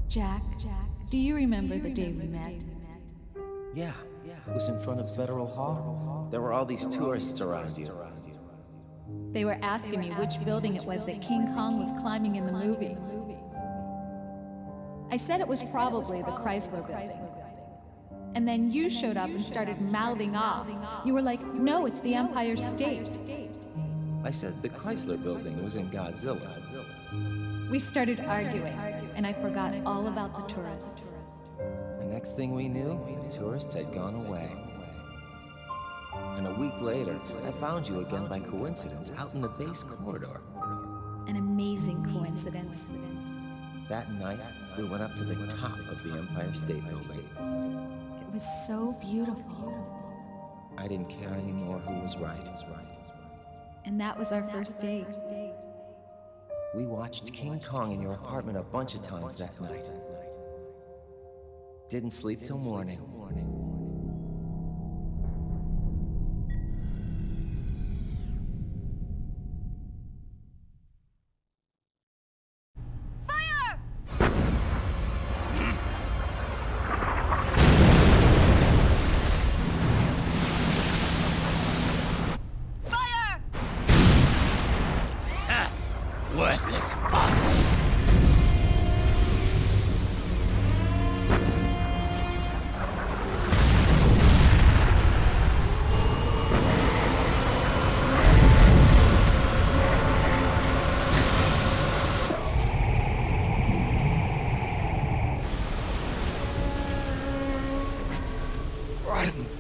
Speaker 17: Jack, do you remember the day we met?
Speaker 22: Yeah, it was in front of Federal Hall. There were all these tourists around you.
Speaker 17: They were asking me which building it was that King Kong was climbing in the movie. I said it was probably the Chrysler building. And then you showed up and started mouthing off. You were like, no, it's the Empire State.
Speaker 22: I said the Chrysler building was in Godzilla.
Speaker 17: We started arguing, and I forgot all about the tourists.
Speaker 22: The next thing we knew, the tourists had gone away. And a week later, I found you again by coincidence out in the base corridor.
Speaker 17: An amazing coincidence.
Speaker 22: That night, we went up to the top of the Empire State Building.
Speaker 17: It was so beautiful.
Speaker 22: I didn't care anymore who was right.
Speaker 17: And that was our first date.
Speaker 22: We watched King Kong in your apartment a bunch of times that night. Didn't sleep till morning.
Speaker 21: Worthless fossil!
Speaker 22: Raiden!